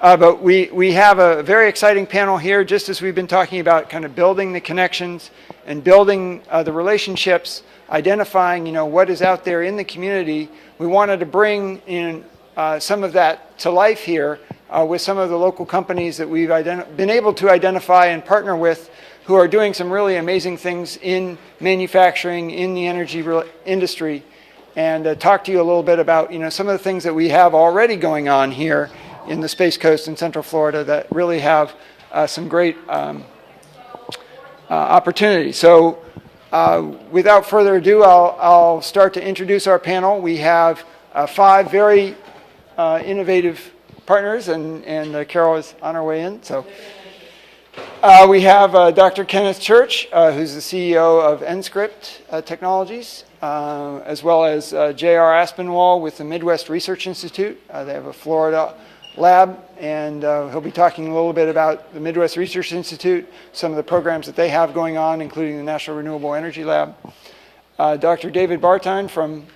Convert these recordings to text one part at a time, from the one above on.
But we have a very exciting panel here, just as we've been talking about kind of building the connections and building the relationships, identifying, what is out there in the community. We wanted to bring in some of that to life here with some of the local companies that we've been able to identify and partner with, who are doing some really amazing things in manufacturing, in the energy industry, and talk to you a little bit about some of the things that we have already going on here in the Space Coast in Central Florida that really have some great opportunities. So without further ado, I'll start to introduce our panel. We have 5 very innovative partners, and Carol is on her way in. So we have Dr. Kenneth Church, who's the CEO of Nscrypt Technologies, as well as J.R. Aspinwall with the Midwest Research Institute. They have a Florida lab, and he'll be talking a little bit about the Midwest Research Institute, some of the programs that they have going on, including the National Renewable Energy Lab. Dr. David Bartine from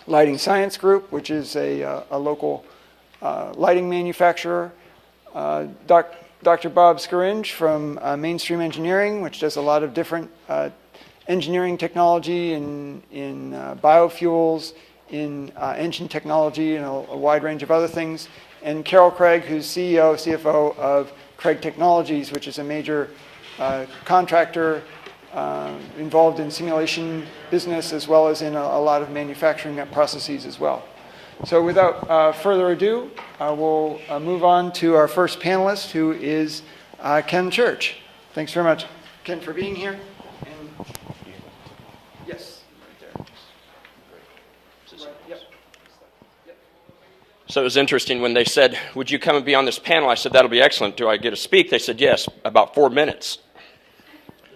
Lighting Science Group, which is a local lighting manufacturer. Dr. Bob Scaringe from Mainstream Engineering, which does a lot of different engineering technology in biofuels, in engine technology, and a wide range of other things. And Carol Craig, who's CEO, CFO of Craig Technologies, which is a major contractor involved in simulation business, as well as in a lot of manufacturing processes as well. So without further ado, we'll move on to our first panelist, who is Ken Church. Thanks very much, Ken, for being here. And yes, right there. Right, yep. So it was interesting when they said, would you come and be on this panel? I said, that'll be excellent. Do I get to speak? They said, yes, about 4 minutes.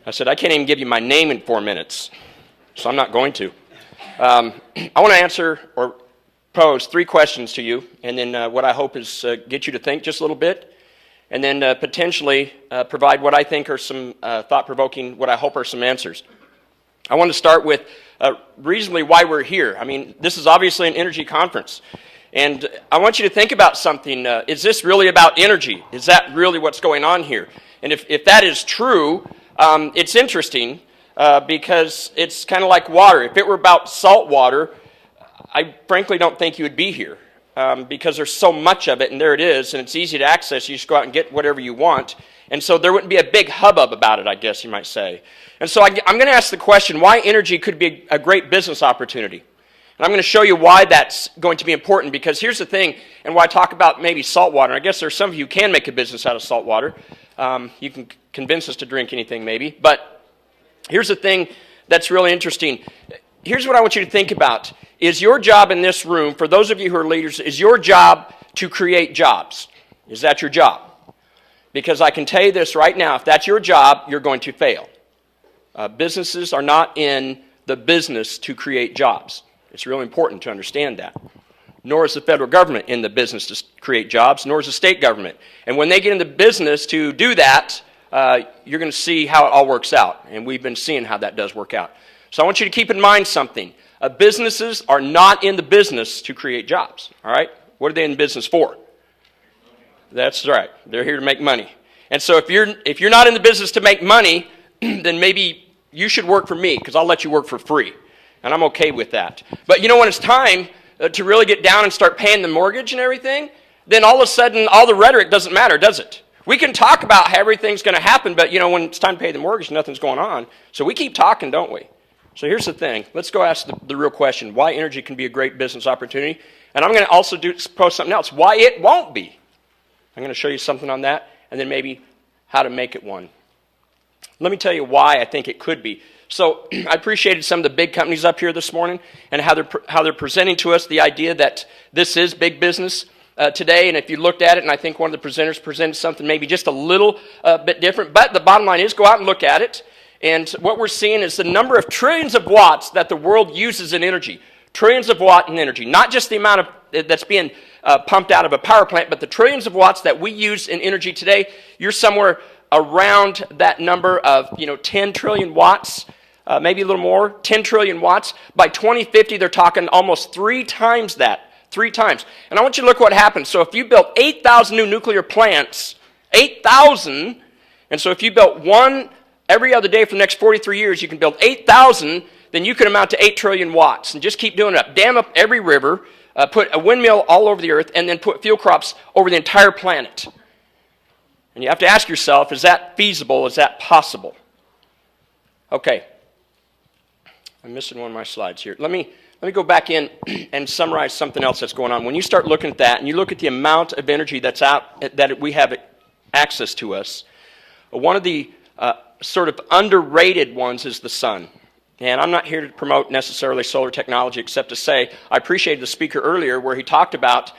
I said, I can't even give you my name in 4 minutes, so I'm not going to. I want to answer or pose 3 questions to you, and then what I hope is get you to think just a little bit, and then potentially provide what I think are some thought-provoking, what I hope are some answers. I want to start with reasonably why we're here. I mean, this is obviously an energy conference. And I want you to think about something. Is this really about energy? Is that really what's going on here? And if that is true, it's interesting because it's kind of like water. If it were about salt water, I frankly don't think you would be here because there's so much of it, and there it is, and it's easy to access. You just go out and get whatever you want. And so there wouldn't be a big hubbub about it, I guess you might say. And so I'm going to ask the question, why energy could be a great business opportunity? And I'm going to show you why that's going to be important, because here's the thing, and why I talk about maybe salt water. I guess there's some of you who can make a business out of salt water. You can convince us to drink anything maybe. But here's the thing that's really interesting. Here's what I want you to think about. Is your job in this room, for those of you who are leaders, is your job to create jobs? Is that your job? Because I can tell you this right now, if that's your job, you're going to fail. Businesses are not in the business to create jobs. It's really important to understand that. Nor is the federal government in the business to create jobs, nor is the state government. And when they get in the business to do that, you're going to see how it all works out. And we've been seeing how that does work out. So I want you to keep in mind something. Businesses are not in the business to create jobs. All right? What are they in business for? That's right. They're here to make money. And so if you're not in the business to make money, then maybe you should work for me, because I'll let you work for free. And I'm okay with that. But when it's time to really get down and start paying the mortgage and everything, then all of a sudden, all the rhetoric doesn't matter, does it? We can talk about how everything's going to happen, but when it's time to pay the mortgage, nothing's going on. So we keep talking, don't we? So here's the thing. Let's go ask the real question, why energy can be a great business opportunity. And I'm going to also pose something else, why it won't be. I'm going to show you something on that, and then maybe how to make it one. Let me tell you why I think it could be. So I appreciated some of the big companies up here this morning and how they're presenting to us the idea that this is big business today. And if you looked at it, and I think one of the presenters presented something maybe just a little bit different, but the bottom line is go out and look at it. And what we're seeing is the number of trillions of watts that the world uses in energy. Trillions of watts in energy. Not just the amount of that's being pumped out of a power plant, but the trillions of watts that we use in energy today. You're somewhere around that number of 10 trillion watts. Maybe a little more, 10 trillion watts. By 2050, they're talking almost 3 times that. 3 times. And I want you to look what happens. So if you built 8,000 new nuclear plants, 8,000, and so if you built one every other day for the next 43 years, you can build 8,000, then you can amount to 8 trillion watts. And just keep doing it up. Dam up every river, put a windmill all over the earth, and then put field crops over the entire planet. And you have to ask yourself, is that feasible? Is that possible? Okay. I'm missing one of my slides here. Let me go back in and summarize something else that's going on. When you start looking at that, and you look at the amount of energy that's out, that we have access to us, one of the sort of underrated ones is the sun. And I'm not here to promote necessarily solar technology, except to say I appreciated the speaker earlier where he talked about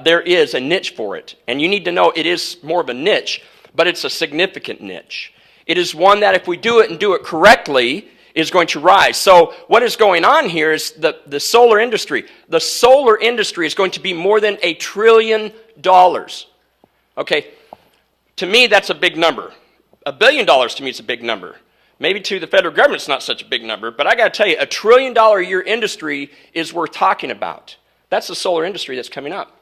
there is a niche for it. And you need to know it is more of a niche, but it's a significant niche. It is one that if we do it and do it correctly, is going to rise. So what is going on here is the solar industry. The solar industry is going to be more than $1 trillion. Okay, to me that's a big number. $1 billion to me is a big number. Maybe to the federal government it's not such a big number, but I got to tell you, $1 trillion a year industry is worth talking about. That's the solar industry that's coming up.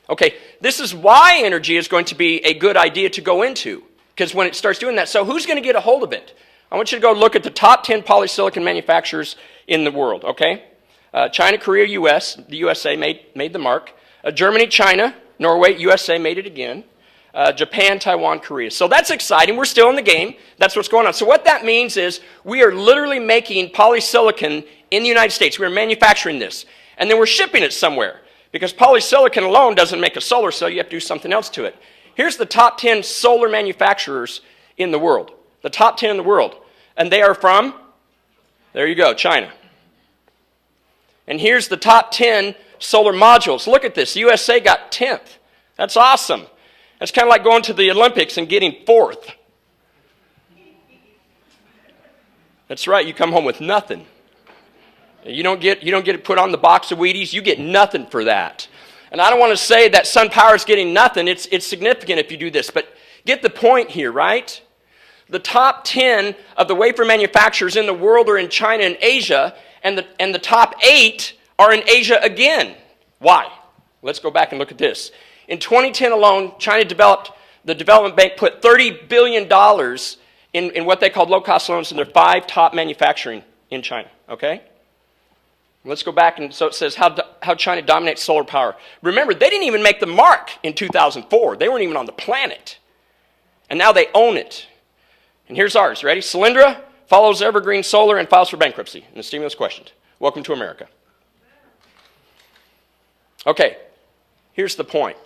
Okay, this is why energy is going to be a good idea to go into, because when it starts doing that, so who's going to get a hold of it? I want you to go look at the top 10 polysilicon manufacturers in the world, okay? China, Korea, US, the USA made the mark. Germany, China, Norway, USA made it again. Japan, Taiwan, Korea. So that's exciting. We're still in the game. That's what's going on. So what that means is we are literally making polysilicon in the United States. We're manufacturing this. And then we're shipping it somewhere. Because polysilicon alone doesn't make a solar cell. You have to do something else to it. Here's the top 10 solar manufacturers in the world. The top 10 in the world. And they are from, there you go, China. And here's the top 10 solar modules. Look at this. The USA got 10th. That's awesome. That's kind of like going to the Olympics and getting 4th. That's right, you come home with nothing. You don't get it put on the box of Wheaties, you get nothing for that. And I don't want to say that SunPower is getting nothing. It's significant if you do this, but get the point here, right? The top 10 of the wafer manufacturers in the world are in China and Asia, and the top 8 are in Asia again. Why? Let's go back and look at this. In 2010 alone, the Development Bank put $30 billion in what they called low-cost loans in their 5 top manufacturing in China, okay? Let's go back, and so it says how China dominates solar power. Remember, they didn't even make the mark in 2004. They weren't even on the planet. And now they own it. And here's ours, ready? Solyndra follows Evergreen Solar and files for bankruptcy. And the stimulus questioned. Welcome to America. Okay. Here's the point.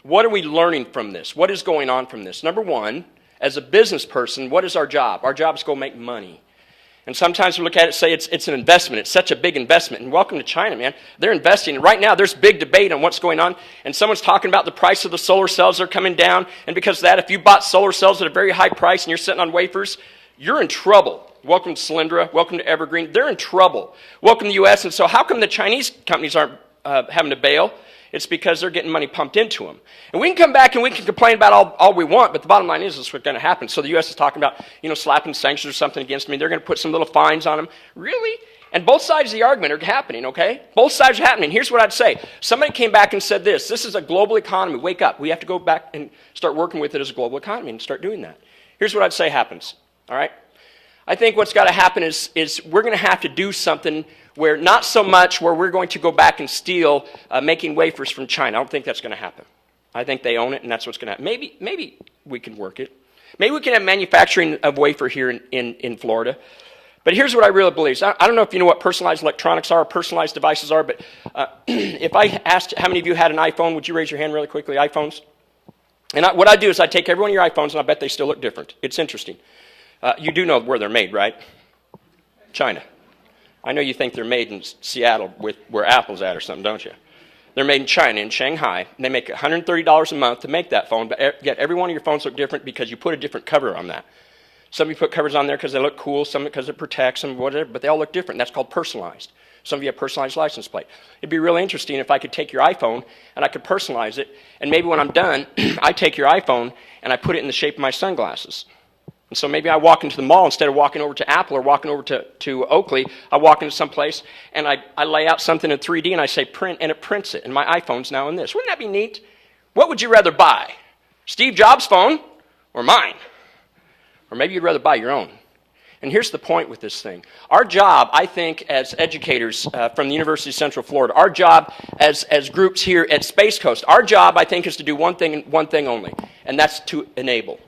What are we learning from this? What is going on from this? Number one, as a business person, what is our job? Our job is to go make money. And sometimes we look at it and say it's an investment. It's such a big investment. And welcome to China, man. They're investing. And right now, there's big debate on what's going on. And someone's talking about the price of the solar cells are coming down. And because of that, if you bought solar cells at a very high price and you're sitting on wafers, you're in trouble. Welcome to Solyndra. Welcome to Evergreen. They're in trouble. Welcome to the U.S. And so how come the Chinese companies aren't having to bail? It's because they're getting money pumped into them. And we can come back and we can complain about all we want, but the bottom line is this is what's going to happen. So the U.S. is talking about, slapping sanctions or something against me. They're going to put some little fines on them. Really? And both sides of the argument are happening, okay? Both sides are happening. Here's what I'd say. Somebody came back and said this. This is a global economy. Wake up. We have to go back and start working with it as a global economy and start doing that. Here's what I'd say happens, all right? I think what's got to happen is we're going to have to do something where not so much where we're going to go back and steal making wafers from China. I don't think that's going to happen. I think they own it, and that's what's going to happen. Maybe we can work it. Maybe we can have manufacturing of wafer here in Florida. But here's what I really believe. I don't know if you know what personalized electronics are, personalized devices are, but if I asked how many of you had an iPhone, would you raise your hand really quickly, iPhones? And what I do is I take every one of your iPhones, and I bet they still look different. It's interesting. You do know where they're made, right? China. I know you think they're made in Seattle where Apple's at or something, don't you? They're made in China, in Shanghai. And they make $130 a month to make that phone, but yet every one of your phones look different because you put a different cover on that. Some of you put covers on there because they look cool, some because it protects them, whatever, but they all look different. That's called personalized. Some of you have personalized license plate. It'd be really interesting if I could take your iPhone and I could personalize it, and maybe when I'm done, I take your iPhone and I put it in the shape of my sunglasses. And so maybe I walk into the mall instead of walking over to Apple or walking over to Oakley. I walk into some place and I lay out something in 3D and I say print, and it prints it. And my iPhone's now in this. Wouldn't that be neat? What would you rather buy? Steve Jobs' phone or mine? Or maybe you'd rather buy your own. And here's the point with this thing. Our job, I think, as educators from the University of Central Florida, our job as groups here at Space Coast, our job, I think, is to do one thing and one thing only, and that's to enable.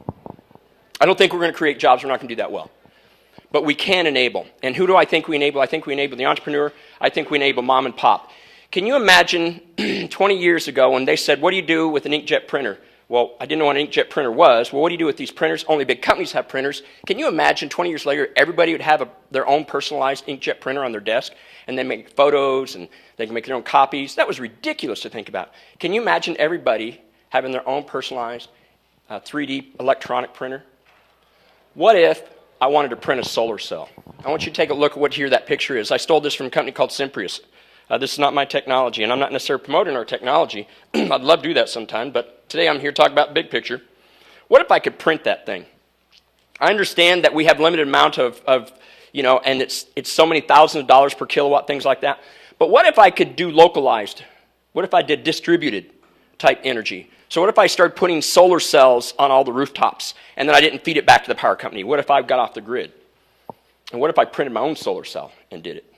I don't think we're going to create jobs. We're not going to do that well. But we can enable. And who do I think we enable? I think we enable the entrepreneur. I think we enable mom and pop. Can you imagine 20 years ago when they said, what do you do with an inkjet printer? Well, I didn't know what an inkjet printer was. Well, what do you do with these printers? Only big companies have printers. Can you imagine 20 years later, everybody would have their own personalized inkjet printer on their desk, and they make photos, and they can make their own copies? That was ridiculous to think about. Can you imagine everybody having their own personalized 3D electronic printer? What if I wanted to print a solar cell? I want you to take a look at what here that picture is. I stole this from a company called Symposium. This is not my technology, and I'm not necessarily promoting our technology. I'd love to do that sometime, but today I'm here to talk about big picture. What if I could print that thing? I understand that we have limited amount of and it's so many thousands of dollars per kilowatt, things like that. But what if I could do localized? What if I did distributed type energy? So what if I started putting solar cells on all the rooftops, and then I didn't feed it back to the power company? What if I got off the grid? And what if I printed my own solar cell and did it?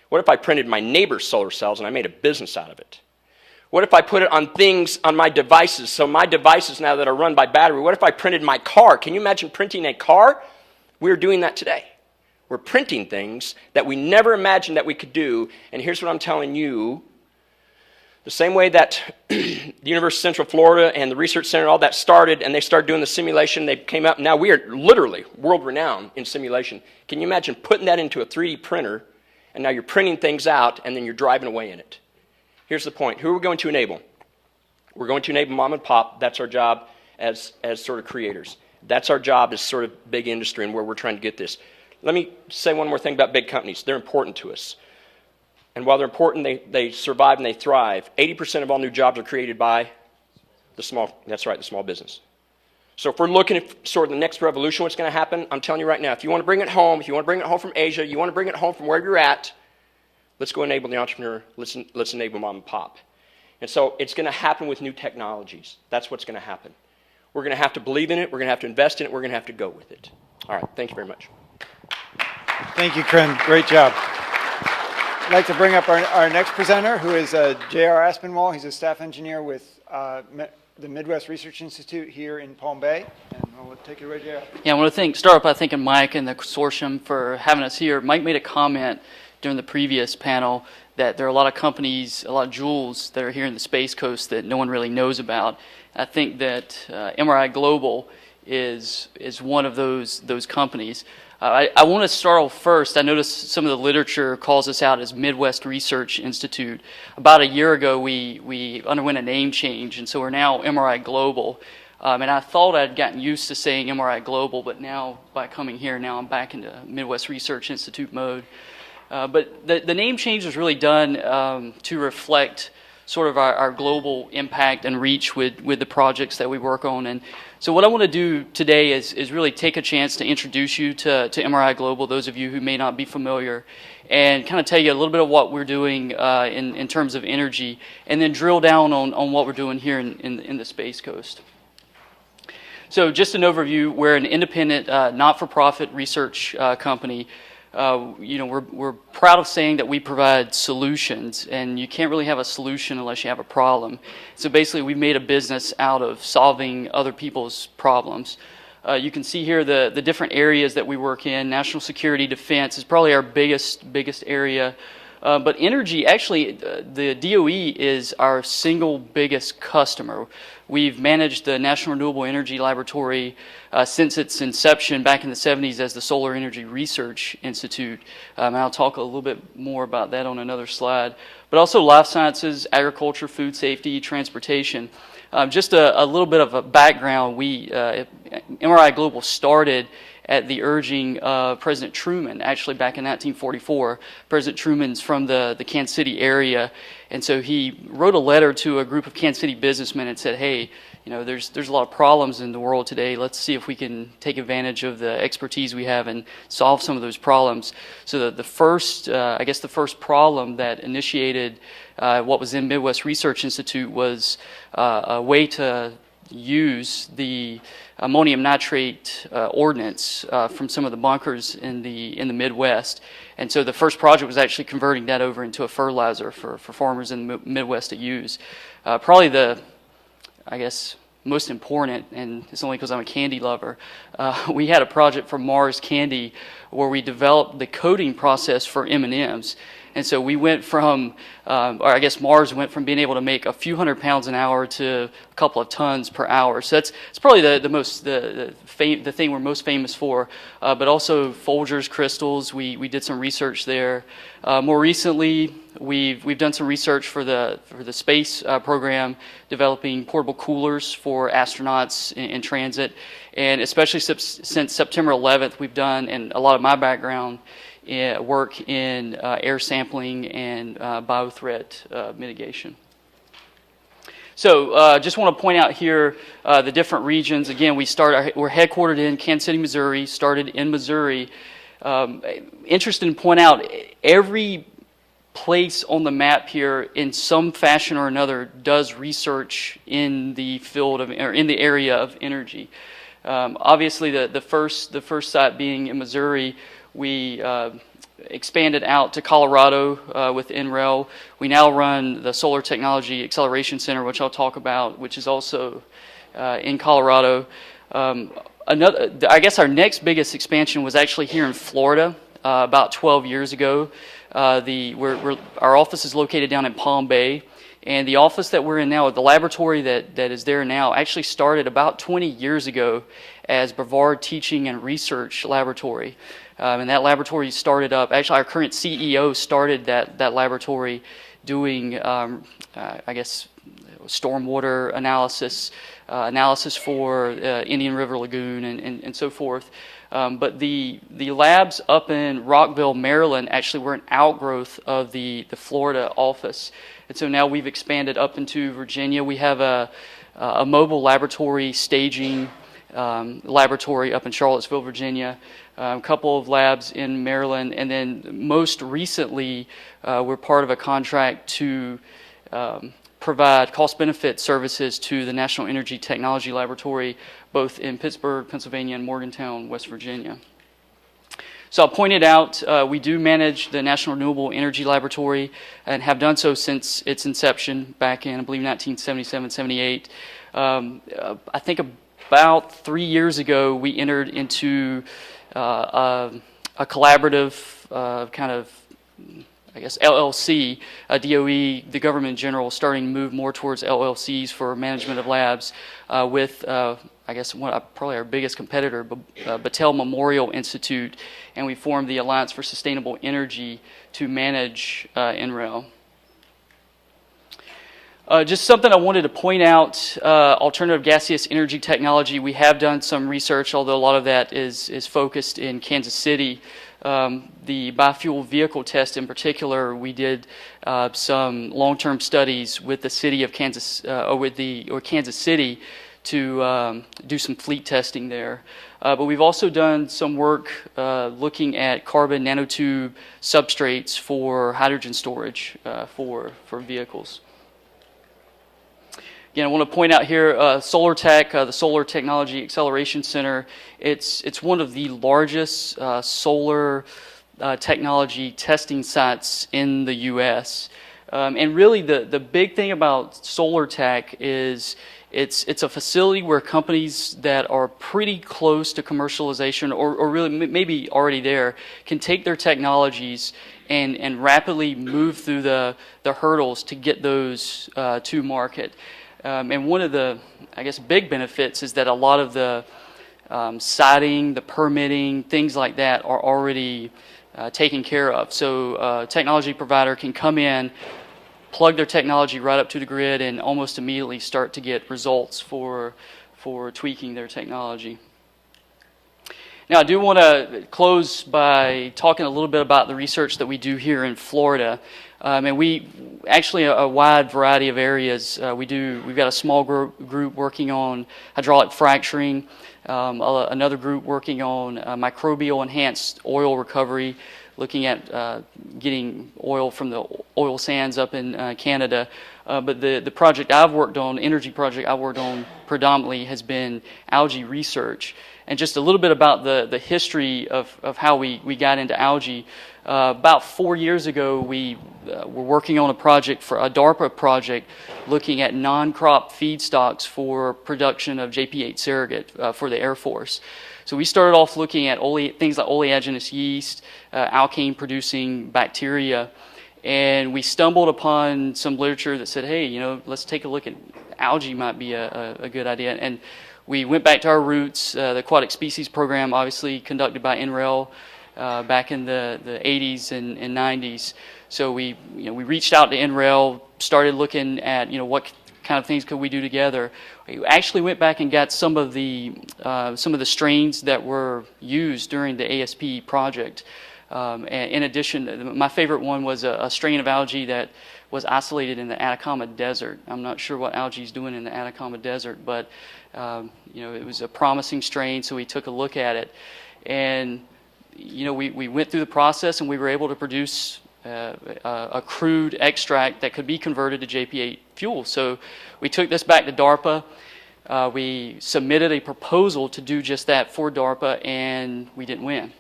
What if I printed my neighbor's solar cells and I made a business out of it? What if I put it on things on my devices? So my devices now that are run by battery, what if I printed my car? Can you imagine printing a car? We're doing that today. We're printing things that we never imagined that we could do. And here's what I'm telling you. The same way that the University of Central Florida and the Research Center, all that started, and they started doing the simulation, they came up. Now we are literally world-renowned in simulation. Can you imagine putting that into a 3D printer, and now you're printing things out, and then you're driving away in it? Here's the point. Who are we going to enable? We're going to enable mom and pop. That's our job as sort of creators. That's our job as sort of big industry and where we're trying to get this. Let me say one more thing about big companies. They're important to us. And while they're important, they survive and they thrive. 80% of all new jobs are created by the small business. So if we're looking at sort of the next revolution, what's going to happen, I'm telling you right now, if you want to bring it home, if you want to bring it home from Asia, you want to bring it home from where you're at, let's go enable the entrepreneur. Let's enable mom and pop. And so it's going to happen with new technologies. That's what's going to happen. We're going to have to believe in it. We're going to have to invest in it. We're going to have to go with it. All right. Thank you very much. Thank you, Kren. Great job. I'd like to bring up our next presenter, who is J.R. Aspinwall. He's a staff engineer with the Midwest Research Institute here in Palm Bay. And we'll take it away, J.R. Yeah, I want to start by thanking Mike and the consortium for having us here. Mike made a comment during the previous panel that there are a lot of companies, a lot of jewels that are here in the Space Coast that no one really knows about. I think that MRI Global is one of those companies. I want to start off first. I noticed some of the literature calls us out as Midwest Research Institute. About a year ago, we underwent a name change, and so we're now MRI Global. And I thought I'd gotten used to saying MRI Global, but now by coming here, now I'm back into Midwest Research Institute mode. But the name change was really done to reflect sort of our global impact and reach with the projects that we work on. And so what I want to do today is really take a chance to introduce you to MRI Global, those of you who may not be familiar, and kind of tell you a little bit of what we're doing in terms of energy, and then drill down on what we're doing here in the Space Coast. So just an overview, we're an independent, not-for-profit research company. We're proud of saying that we provide solutions, and you can't really have a solution unless you have a problem. So basically, we've made a business out of solving other people's problems. You can see here the different areas that we work in. National security, defense is probably our biggest area. But energy, actually, the DOE is our single biggest customer. We've managed the National Renewable Energy Laboratory since its inception back in the 70s as the Solar Energy Research Institute. And I'll talk a little bit more about that on another slide. But also life sciences, agriculture, food safety, transportation. Just a little bit of a background. MRI Global started at the urging of President Truman, actually back in 1944. President Truman's from the Kansas City area, and so he wrote a letter to a group of Kansas City businessmen and said, hey, there's a lot of problems in the world today. Let's see if we can take advantage of the expertise we have and solve some of those problems. So the first problem that initiated what was in Midwest Research Institute was a way to use the ammonium nitrate ordnance from some of the bunkers in the Midwest. And so the first project was actually converting that over into a fertilizer for farmers in the Midwest to use. Probably the, most important, and it's only because I'm a candy lover, we had a project for Mars Candy where we developed the coating process for M&Ms. And so we went from, Mars went from being able to make a few hundred pounds an hour to a couple of tons per hour. So it's probably the thing we're most famous for. But also Folgers crystals, we did some research there. More recently, we've done some research for the space program, developing portable coolers for astronauts in transit. And especially since September 11th, we've done, and a lot of my background, work in air sampling and biothreat mitigation. So just want to point out here the different regions. Again, we're headquartered in Kansas City, Missouri, started in Missouri. Interested to point out, every place on the map here in some fashion or another does research in the field of, or in the area of energy. Obviously the first site being in Missouri, we expanded out to Colorado with NREL. We now run the Solar Technology Acceleration Center, which I'll talk about, which is also in Colorado. Our next biggest expansion was actually here in Florida about 12 years ago. Our office is located down in Palm Bay, and the office that we're in now, the laboratory that is there now, actually started about 20 years ago as Brevard Teaching and Research Laboratory. And that laboratory started up, actually our current CEO started that laboratory doing, stormwater analysis for Indian River Lagoon and so forth. But the labs up in Rockville, Maryland actually were an outgrowth of the Florida office. And so now we've expanded up into Virginia. We have a mobile laboratory staging laboratory up in Charlottesville, Virginia, a couple of labs in Maryland, and then most recently we're part of a contract to provide cost-benefit services to the National Energy Technology Laboratory, both in Pittsburgh, Pennsylvania, and Morgantown, West Virginia. So I pointed out we do manage the National Renewable Energy Laboratory and have done so since its inception back in, I believe, 1977, 78. I think about 3 years ago, we entered into a collaborative LLC, DOE, the government in general, starting to move more towards LLCs for management of labs with, probably our biggest competitor, Battelle Memorial Institute, and we formed the Alliance for Sustainable Energy to manage NREL. Just something I wanted to point out, alternative gaseous energy technology. We have done some research, although a lot of that is focused in Kansas City. The biofuel vehicle test in particular, we did some long-term studies with the city of Kansas, Kansas City to do some fleet testing there. But we've also done some work looking at carbon nanotube substrates for hydrogen storage for vehicles. Again, I want to point out here Solar Tech, the Solar Technology Acceleration Center. It's one of the largest solar technology testing sites in the U.S. And really the big thing about Solar Tech is it's a facility where companies that are pretty close to commercialization or really maybe already there can take their technologies and rapidly move through the hurdles to get those to market. And one of the, big benefits is that a lot of the siting, the permitting, things like that are already taken care of. So a technology provider can come in, plug their technology right up to the grid, and almost immediately start to get results for tweaking their technology. Now, I do want to close by talking a little bit about the research that we do here in Florida. And we actually a wide variety of areas. We've got a small group working on hydraulic fracturing, another group working on microbial enhanced oil recovery, looking at getting oil from the oil sands up in Canada. But the project I've worked on, energy project I've worked on predominantly has been algae research. And just a little bit about the history of how we got into algae. About 4 years ago, we were working on a project for a DARPA project looking at non-crop feedstocks for production of JP8 surrogate for the Air Force. So we started off looking at things like oleaginous yeast, alkane-producing bacteria, and we stumbled upon some literature that said, hey, let's take a look at algae might be a good idea. And we went back to our roots, the Aquatic Species Program, obviously conducted by NREL back in the 80s and 90s. So we reached out to NREL, started looking at what kind of things could we do together. We actually went back and got some of the strains that were used during the ASP project. And in addition, my favorite one was a strain of algae that was isolated in the Atacama Desert. I'm not sure what algae is doing in the Atacama Desert, but it was a promising strain, so we took a look at it. And we went through the process, and we were able to produce a crude extract that could be converted to JP8 fuel. So we took this back to DARPA. We submitted a proposal to do just that for DARPA, and we didn't win.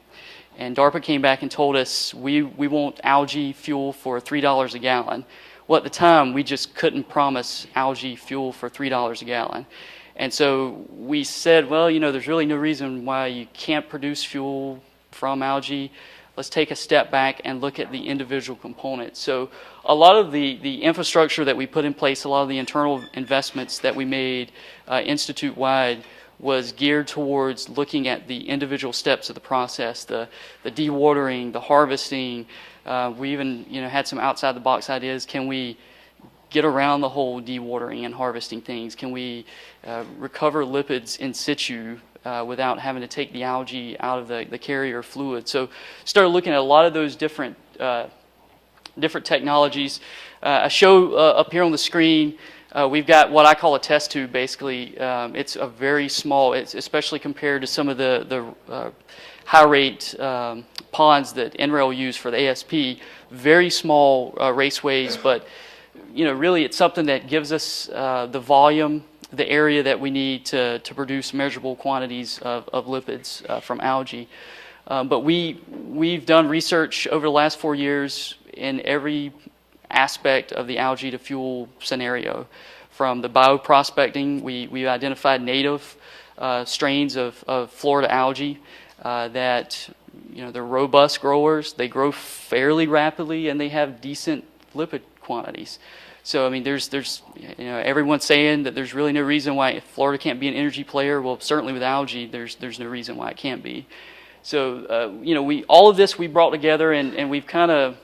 And DARPA came back and told us, we want algae fuel for $3 a gallon. Well, at the time, we just couldn't promise algae fuel for $3 a gallon. And so we said, well, there's really no reason why you can't produce fuel from algae. Let's take a step back and look at the individual components. So a lot of the infrastructure that we put in place, a lot of the internal investments that we made institute-wide was geared towards looking at the individual steps of the process, the dewatering, the harvesting. We even had some outside-the-box ideas. Can we get around the whole dewatering and harvesting things? Can we recover lipids in situ without having to take the algae out of the carrier fluid? So started looking at a lot of those different technologies. I show up here on the screen, we've got what I call a test tube, basically. It's a very small, especially compared to some of the high-rate ponds that NREL use for the ASP, very small raceways, but really it's something that gives us the volume, the area that we need to produce measurable quantities of lipids from algae. But we've done research over the last 4 years in every aspect of the algae to fuel scenario. From the bioprospecting, we identified native strains of Florida algae that they're robust growers, they grow fairly rapidly, and they have decent lipid quantities. So there's everyone's saying that there's really no reason why Florida can't be an energy player. Well, certainly with algae, there's no reason why it can't be. So all of this we brought together, and we've kind of,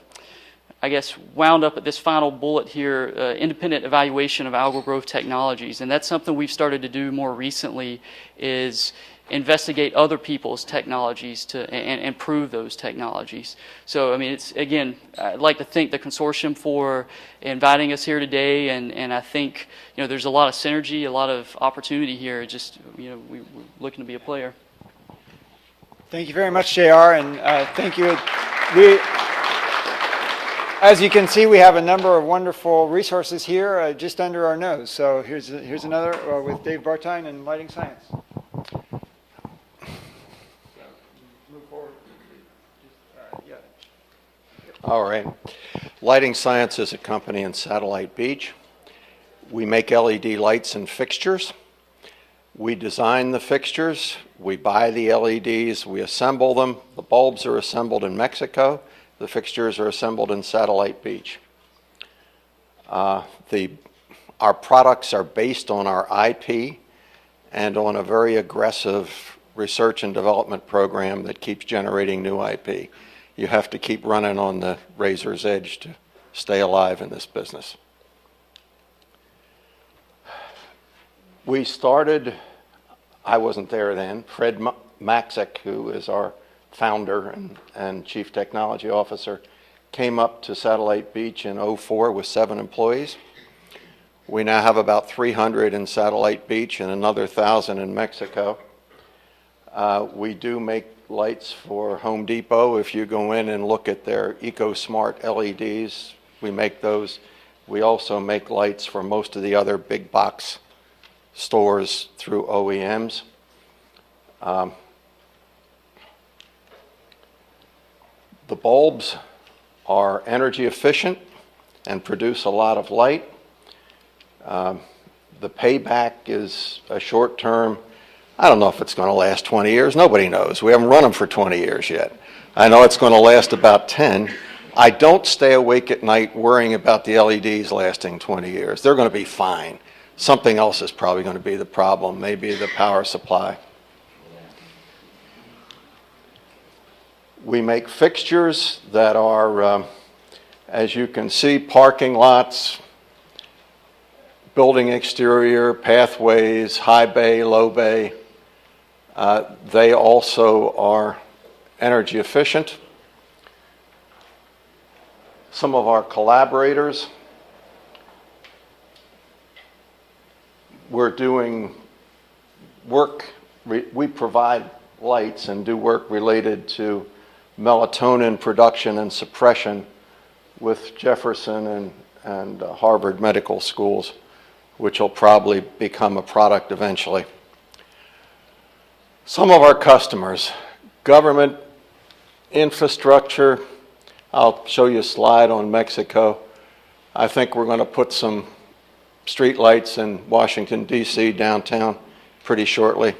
I guess, wound up at this final bullet here, independent evaluation of algal growth technologies. And that's something we've started to do more recently, is investigate other people's technologies and improve those technologies. So, it's, again, I'd like to thank the consortium for inviting us here today, and I think, there's a lot of synergy, a lot of opportunity here. Just, we're looking to be a player. Thank you very much, JR, and thank you. As you can see, we have a number of wonderful resources here just under our nose. So here's another with Dave Bartine and Lighting Science. Move forward. All right. Lighting Science is a company in Satellite Beach. We make LED lights and fixtures. We design the fixtures. We buy the LEDs. We assemble them. The bulbs are assembled in Mexico. The fixtures are assembled in Satellite Beach. Our products are based on our IP and on a very aggressive research and development program that keeps generating new IP. You have to keep running on the razor's edge to stay alive in this business. We started, I wasn't there then, Fred Maxick, who is our founder and chief technology officer, came up to Satellite Beach in '04 with 7 employees. We now have about 300 in Satellite Beach and another 1,000 in Mexico. We do make lights for Home Depot. If you go in and look at their EcoSmart LEDs, we make those. We also make lights for most of the other big box stores through OEMs. The bulbs are energy efficient and produce a lot of light. The payback is a short term. I don't know if it's going to last 20 years. Nobody knows. We haven't run them for 20 years yet. I know it's going to last about 10. I don't stay awake at night worrying about the LEDs lasting 20 years. They're going to be fine. Something else is probably going to be the problem, maybe the power supply. We make fixtures that are, as you can see, parking lots, building exterior, pathways, high bay, low bay. They also are energy efficient. Some of our collaborators, we're doing work, we provide lights and do work related to melatonin production and suppression with Jefferson and Harvard Medical Schools, which will probably become a product eventually. Some of our customers, government, infrastructure. I'll show you a slide on Mexico. I think we're going to put some street lights in Washington, D.C. downtown pretty shortly, a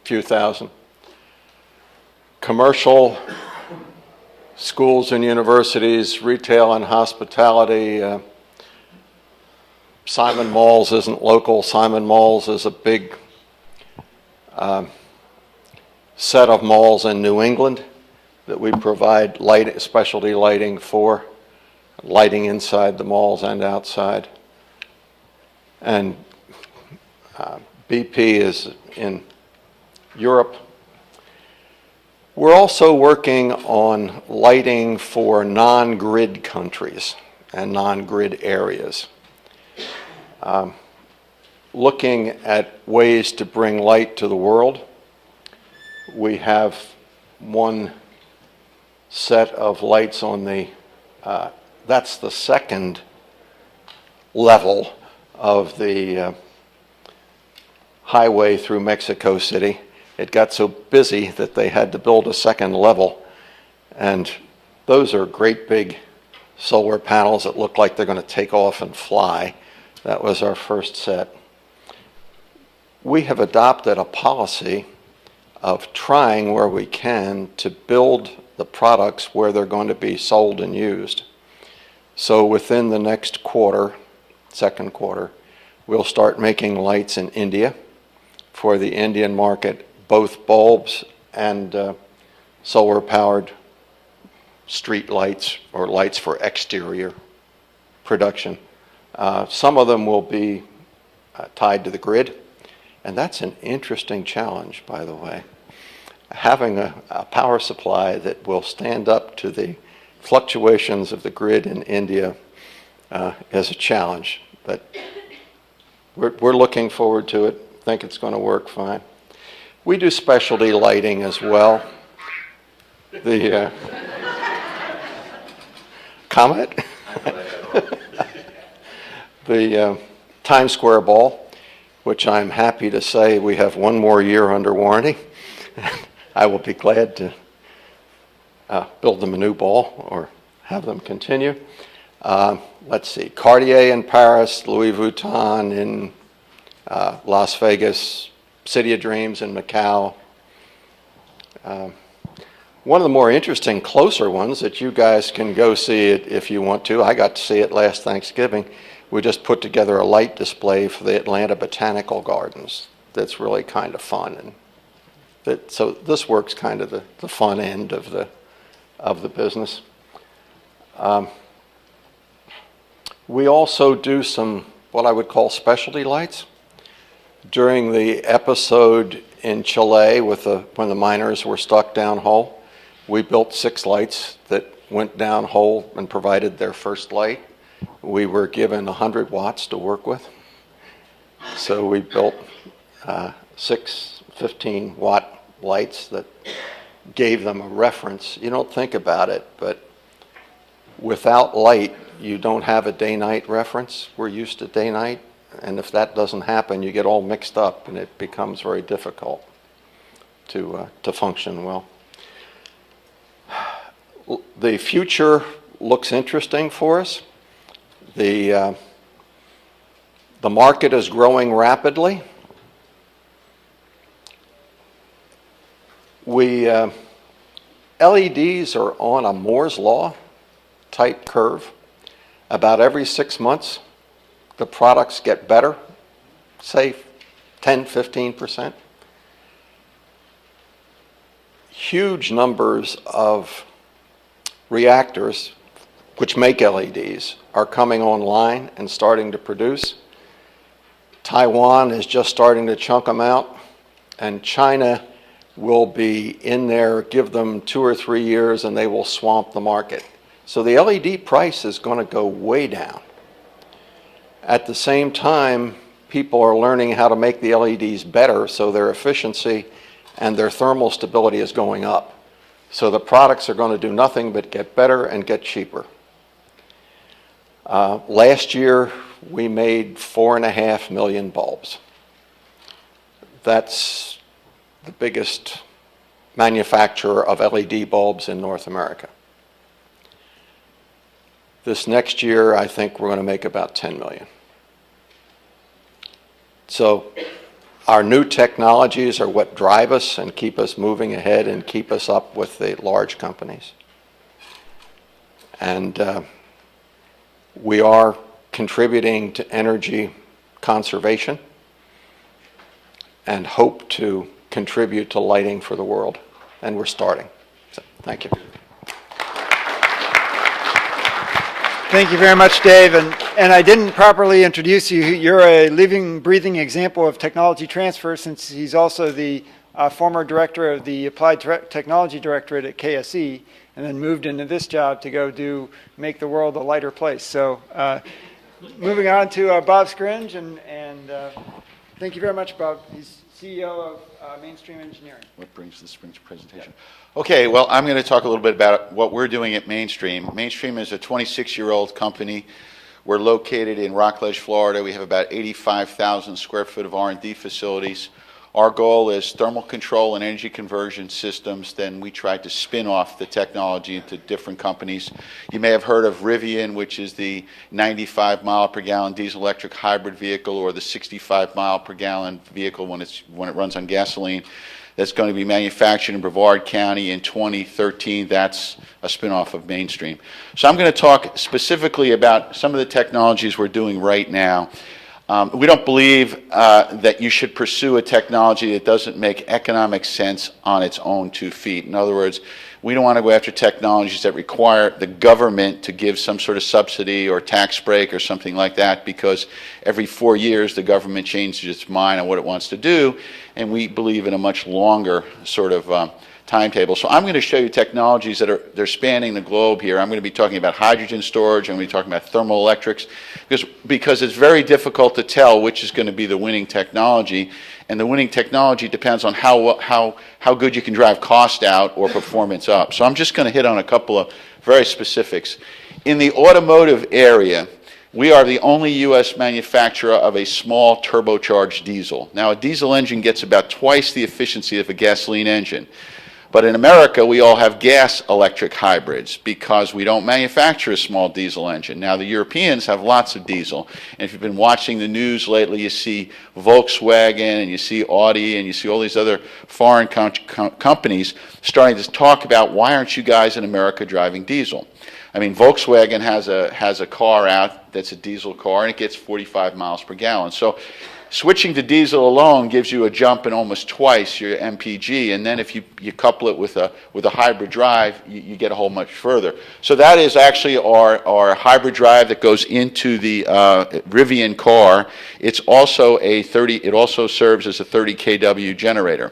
few thousand. Commercial, schools and universities, retail and hospitality. Simon Malls isn't local. Simon Malls is a big set of malls in New England that we provide specialty lighting for, lighting inside the malls and outside. And BP is in Europe. We're also working on lighting for non-grid countries and non-grid areas. Looking at ways to bring light to the world. We have one set of lights on the, that's the second level of the highway through Mexico City. It got so busy that they had to build a second level. And those are great big solar panels that look like they're going to take off and fly. That was our first set. We have adopted a policy of trying where we can to build the products where they're going to be sold and used. So within the next quarter, second quarter, we'll start making lights in India for the Indian market, both bulbs and solar-powered street lights or lights for exterior production. Some of them will be tied to the grid, and that's an interesting challenge, by the way. Having a power supply that will stand up to the fluctuations of the grid in India is a challenge, but we're looking forward to it. Think it's going to work fine. We do specialty lighting as well. The Comet, the Times Square ball, which I'm happy to say we have one more year under warranty. I will be glad to build them a new ball or have them continue. Let's see, Cartier in Paris, Louis Vuitton in Las Vegas, City of Dreams in Macau. One of the more interesting, closer ones that you guys can go see it if you want to. I got to see it last Thanksgiving. We just put together a light display for the Atlanta Botanical Gardens. That's really kind of fun, and so this works kind of the fun end of the business. We also do some what I would call specialty lights. During the episode in Chile when the miners were stuck downhole, we built 6 lights that went downhole and provided their first light. We were given 100 watts to work with. So we built 6 15-watt lights that gave them a reference. You don't think about it, but without light, you don't have a day-night reference. We're used to day-night, and if that doesn't happen, you get all mixed up, and it becomes very difficult to function well. The future looks interesting for us. The market is growing rapidly. LEDs are on a Moore's Law type curve. About every 6 months, the products get better, say 10, 15%. Huge numbers of reactors which make LEDs are coming online and starting to produce. Taiwan is just starting to chunk them out, and China will be in there, give them 2 or 3 years, and they will swamp the market. So the LED price is going to go way down. At the same time, people are learning how to make the LEDs better, so their efficiency and their thermal stability is going up. So the products are going to do nothing but get better and get cheaper. Last year, we made 4.5 million bulbs. That's the biggest manufacturer of LED bulbs in North America. This next year, I think we're going to make about 10 million. So our new technologies are what drive us and keep us moving ahead and keep us up with the large companies. And we are contributing to energy conservation and hope to contribute to lighting for the world. And we're starting. So, thank you. Thank you very much, Dave. And I didn't properly introduce you. You're a living, breathing example of technology transfer, since he's also the former director of the Applied Technology Directorate at KSE, and then moved into this job to go make the world a lighter place. So moving on to Bob Scaringe, and thank you very much, Bob. He's CEO of Mainstream Engineering. What brings the Springs presentation? Okay, well, I'm going to talk a little bit about what we're doing at Mainstream. Mainstream is a 26-year-old company. We're located in Rockledge, Florida. We have about 85,000 square foot of R&D facilities. Our goal is thermal control and energy conversion systems. Then we tried to spin off the technology into different companies. You may have heard of RIVIA, which is the 95 mile per gallon diesel electric hybrid vehicle, or the 65 mile per gallon vehicle when it runs on gasoline. That's going to be manufactured in Brevard County in 2013. That's a spin-off of Mainstream. So I'm going to talk specifically about some of the technologies we're doing right now. We don't believe that you should pursue a technology that doesn't make economic sense on its own 2 feet. In other words, we don't want to go after technologies that require the government to give some sort of subsidy or tax break or something like that, because every 4 years the government changes its mind on what it wants to do, and we believe in a much longer sort of timetable. So I'm going to show you technologies that they're spanning the globe here. I'm going to be talking about hydrogen storage. I'm going to be talking about thermal electrics, because it's very difficult to tell which is going to be the winning technology, and the winning technology depends on how good you can drive cost out or performance up. So I'm just going to hit on a couple of very specifics. In the automotive area, we are the only U.S. manufacturer of a small turbocharged diesel. Now, a diesel engine gets about twice the efficiency of a gasoline engine. But in America, we all have gas electric hybrids because we don't manufacture a small diesel engine. Now, the Europeans have lots of diesel. And if you've been watching the news lately, you see Volkswagen and you see Audi and you see all these other foreign companies starting to talk about, why aren't you guys in America driving diesel? I mean, Volkswagen has a car out that's a diesel car, and it gets 45 miles per gallon. So Switching to diesel alone gives you a jump in almost twice your MPG, and then if you couple it with a hybrid drive, you get a whole much further. So that is actually our hybrid drive that goes into the Rivian car. It's also it also serves as a 30 kW generator.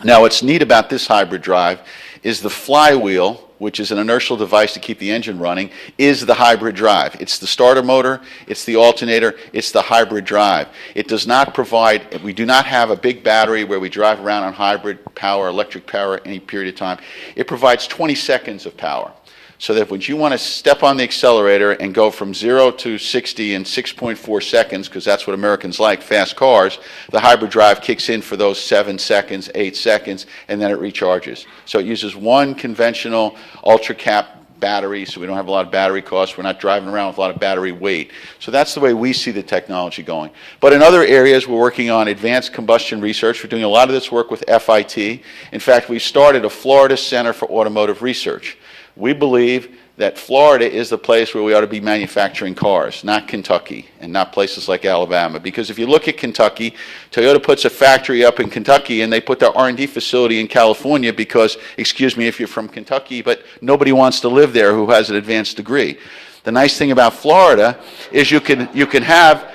Now, what's neat about this hybrid drive is the flywheel, which is an inertial device to keep the engine running, is the hybrid drive. It's the starter motor, it's the alternator, it's the hybrid drive. It does not provide, we do not have a big battery where we drive around on hybrid power, electric power, any period of time. It provides 20 seconds of power. So that when you want to step on the accelerator and go from 0 to 60 in 6.4 seconds, because that's what Americans like, fast cars, the hybrid drive kicks in for those 7 seconds, 8 seconds, and then it recharges. So it uses one conventional ultra-cap battery, so we don't have a lot of battery costs. We're not driving around with a lot of battery weight. So that's the way we see the technology going. But in other areas, we're working on advanced combustion research. We're doing a lot of this work with FIT. In fact, we started a Florida Center for Automotive Research. We believe that Florida is the place where we ought to be manufacturing cars, not Kentucky and not places like Alabama. Because if you look at Kentucky, Toyota puts a factory up in Kentucky and they put their R&D facility in California because, excuse me if you're from Kentucky, but nobody wants to live there who has an advanced degree. The nice thing about Florida is you can have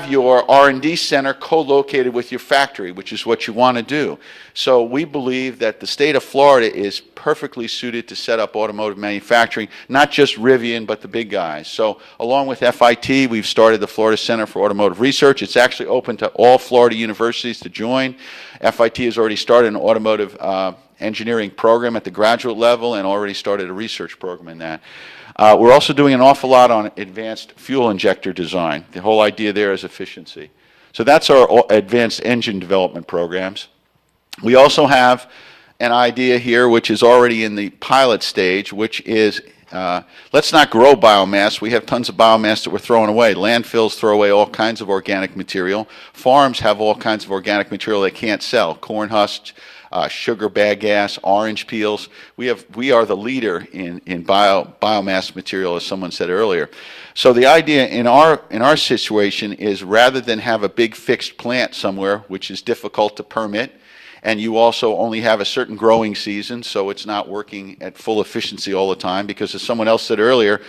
your R&D center co-located with your factory, which is what you want to do. So we believe that the state of Florida is perfectly suited to set up automotive manufacturing, not just Rivian, but the big guys. So along with FIT, we've started the Florida Center for Automotive Research. It's actually open to all Florida universities to join. FIT has already started an automotive engineering program at the graduate level and already started a research program in that. We're also doing an awful lot on advanced fuel injector design. The whole idea there is efficiency. So that's our advanced engine development programs. We also have an idea here which is already in the pilot stage, which is let's not grow biomass. We have tons of biomass that we're throwing away. Landfills throw away all kinds of organic material. Farms have all kinds of organic material they can't sell. Corn husks, sugar bagasse, orange peels. We are the leader in biomass material, as someone said earlier. So the idea in our situation is rather than have a big fixed plant somewhere, which is difficult to permit, and you also only have a certain growing season, so it's not working at full efficiency all the time, because as someone else said earlier,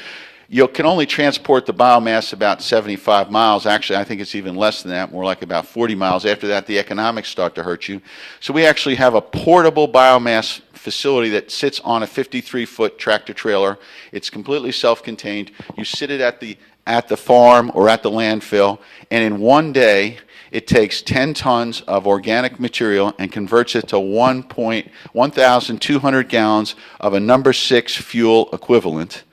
you can only transport the biomass about 75 miles. Actually, I think it's even less than that, more like about 40 miles. After that, the economics start to hurt you. So we actually have a portable biomass facility that sits on a 53-foot tractor trailer. It's completely self-contained. You sit it at the farm or at the landfill, and in one day, it takes 10 tons of organic material and converts it to 1,200 gallons of a number 6 fuel equivalent.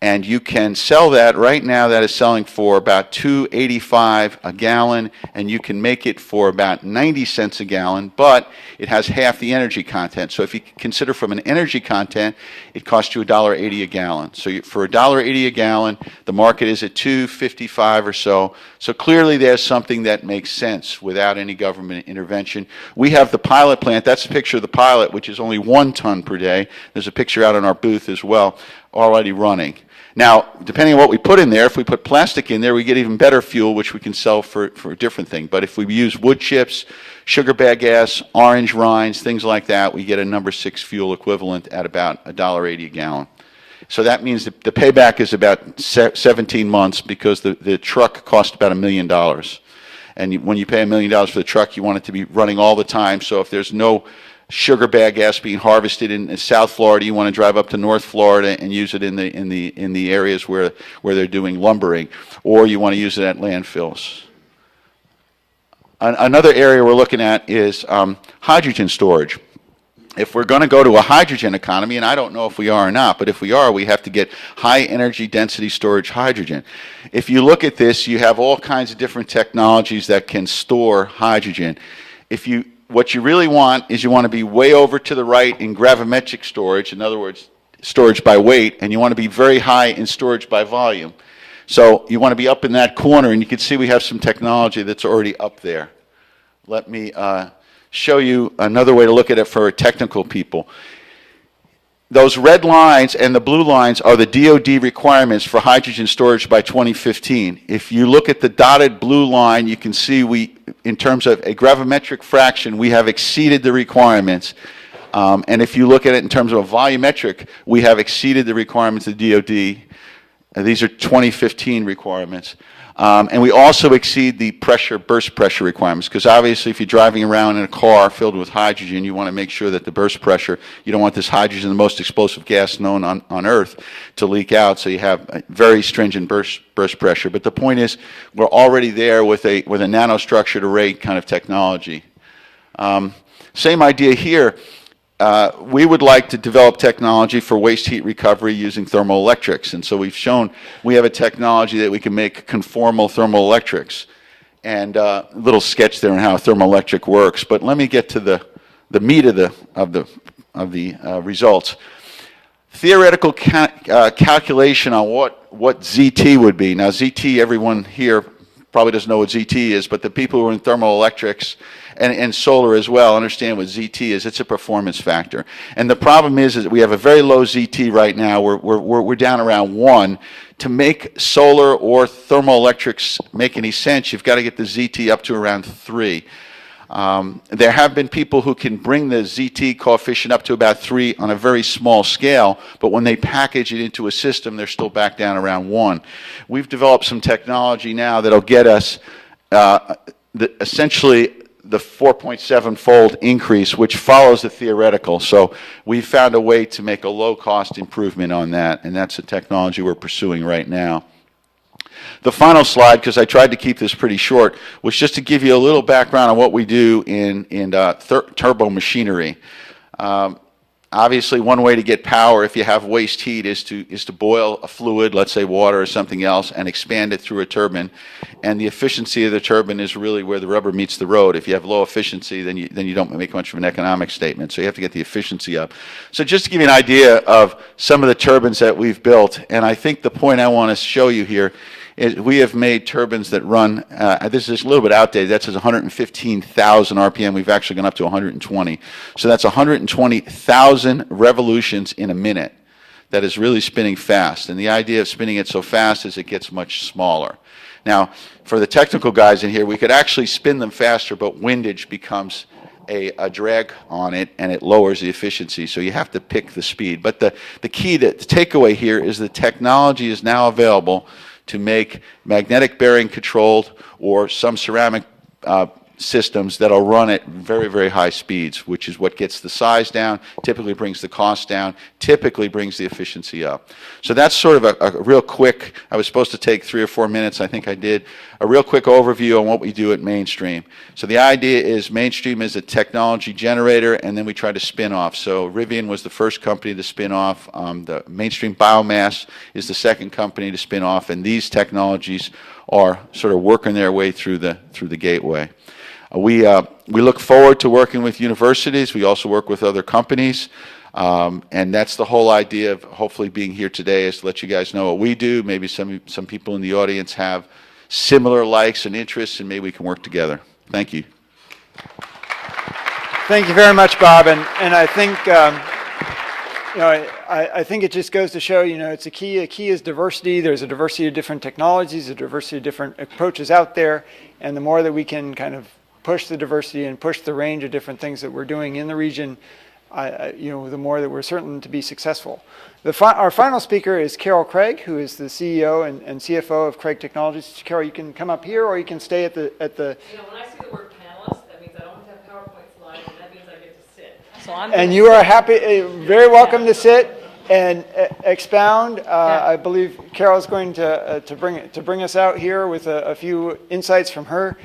And you can sell that right now. That is selling for about $2.85 a gallon, and you can make it for about 90 cents a gallon, but it has half the energy content. So if you consider from an energy content, it costs you $1.80 a gallon. So for $1.80 a gallon, the market is at $2.55 or so. So clearly there's something that makes sense without any government intervention. We have the pilot plant. That's a picture of the pilot, which is only 1 ton per day. There's a picture out in our booth as well, already running. Now, depending on what we put in there, if we put plastic in there, we get even better fuel, which we can sell for a different thing. But if we use wood chips, sugar bagasse, orange rinds, things like that, we get a number 6 fuel equivalent at about $1.80 a gallon. So that means that the payback is about 17 months because the truck cost about $1 million. And when you pay $1 million for the truck, you want it to be running all the time. So if there's no sugar bagasse being harvested in South Florida, you want to drive up to North Florida and use it in the areas where they're doing lumbering, or you want to use it at landfills. Another area we're looking at is hydrogen storage. If we're going to go to a hydrogen economy, and I don't know if we are or not, but if we are, we have to get high energy density storage hydrogen. If you look at this, you have all kinds of different technologies that can store hydrogen. What you really want is you want to be way over to the right in gravimetric storage, in other words, storage by weight, and you want to be very high in storage by volume. So you want to be up in that corner, and you can see we have some technology that's already up there. Let me show you another way to look at it for technical people. those red lines and the blue lines are the DoD requirements for hydrogen storage by 2015. If you look at the dotted blue line, you can see in terms of a gravimetric fraction, we have exceeded the requirements. And if you look at it in terms of a volumetric, we have exceeded the requirements of the DoD. These are 2015 requirements. And we also exceed the burst pressure requirements, because obviously if you're driving around in a car filled with hydrogen, you want to make sure that the burst pressure, you don't want this hydrogen, the most explosive gas known on Earth, to leak out, so you have a very stringent burst pressure. But the point is, we're already there with a nanostructured array kind of technology. Same idea here. We would like to develop technology for waste heat recovery using thermoelectrics. And so we've shown we have a technology that we can make conformal thermoelectrics. And a little sketch there on how thermoelectric works. But let me get to the meat of the results. Theoretical calculation on what ZT would be. Now ZT, everyone here probably doesn't know what ZT is, but the people who are in thermoelectrics and solar as well understand what ZT is. It's a performance factor. And the problem is that we have a very low ZT right now. We're down around 1. To make solar or thermoelectrics make any sense, you've got to get the ZT up to around 3. There have been people who can bring the ZT coefficient up to about 3 on a very small scale, but when they package it into a system, they're still back down around 1. We've developed some technology now that'll get us essentially the 4.7-fold increase, which follows the theoretical. So we found a way to make a low-cost improvement on that, and that's a technology we're pursuing right now. The final slide, because I tried to keep this pretty short, was just to give you a little background on what we do in turbo machinery. Obviously, one way to get power if you have waste heat is to boil a fluid, let's say water or something else, and expand it through a turbine. And the efficiency of the turbine is really where the rubber meets the road. If you have low efficiency, then you don't make much of an economic statement. So you have to get the efficiency up. So just to give you an idea of some of the turbines that we've built, and I think the point I want to show you here is we have made turbines that run, this is a little bit outdated, that says 115,000 RPM. We've actually gone up to 120. So that's 120,000 revolutions in a minute. That is really spinning fast. And the idea of spinning it so fast is it gets much smaller. Now, for the technical guys in here, we could actually spin them faster, but windage becomes a drag on it, and it lowers the efficiency, so you have to pick the speed. But the key to the takeaway here is the technology is now available to make magnetic bearing controlled or some ceramic systems that'll run at very, very high speeds, which is what gets the size down, typically brings the cost down, typically brings the efficiency up. So that's sort of a real quick, I was supposed to take 3 or 4 minutes, I think I did, a real quick overview on what we do at Mainstream. So the idea is Mainstream is a technology generator, and then we try to spin off. So RIVIA was the first company to spin off. The Mainstream Biomass is the second company to spin off, and these technologies are sort of working their way through the gateway. We look forward to working with universities. We also work with other companies. And that's the whole idea of hopefully being here today, is to let you guys know what we do. Maybe some people in the audience have similar likes and interests, and maybe we can work together. Thank you. Thank you very much, Bob. And I think, I think it just goes to show, it's a key. A key is diversity. There's a diversity of different technologies, a diversity of different approaches out there. And the more that we can kind of push the diversity and push the range of different things that we're doing in the region, the more that we're certain to be successful. Our final speaker is Carol Craig, who is the CEO and CFO of Craig Technologies. Carol, you can come up here, or you can stay at the. When I see the word panelist, that means I don't have PowerPoint slides, and that means I get to sit. So and you are very welcome to sit and expound. I believe Carol is going to bring us out here with a few insights from her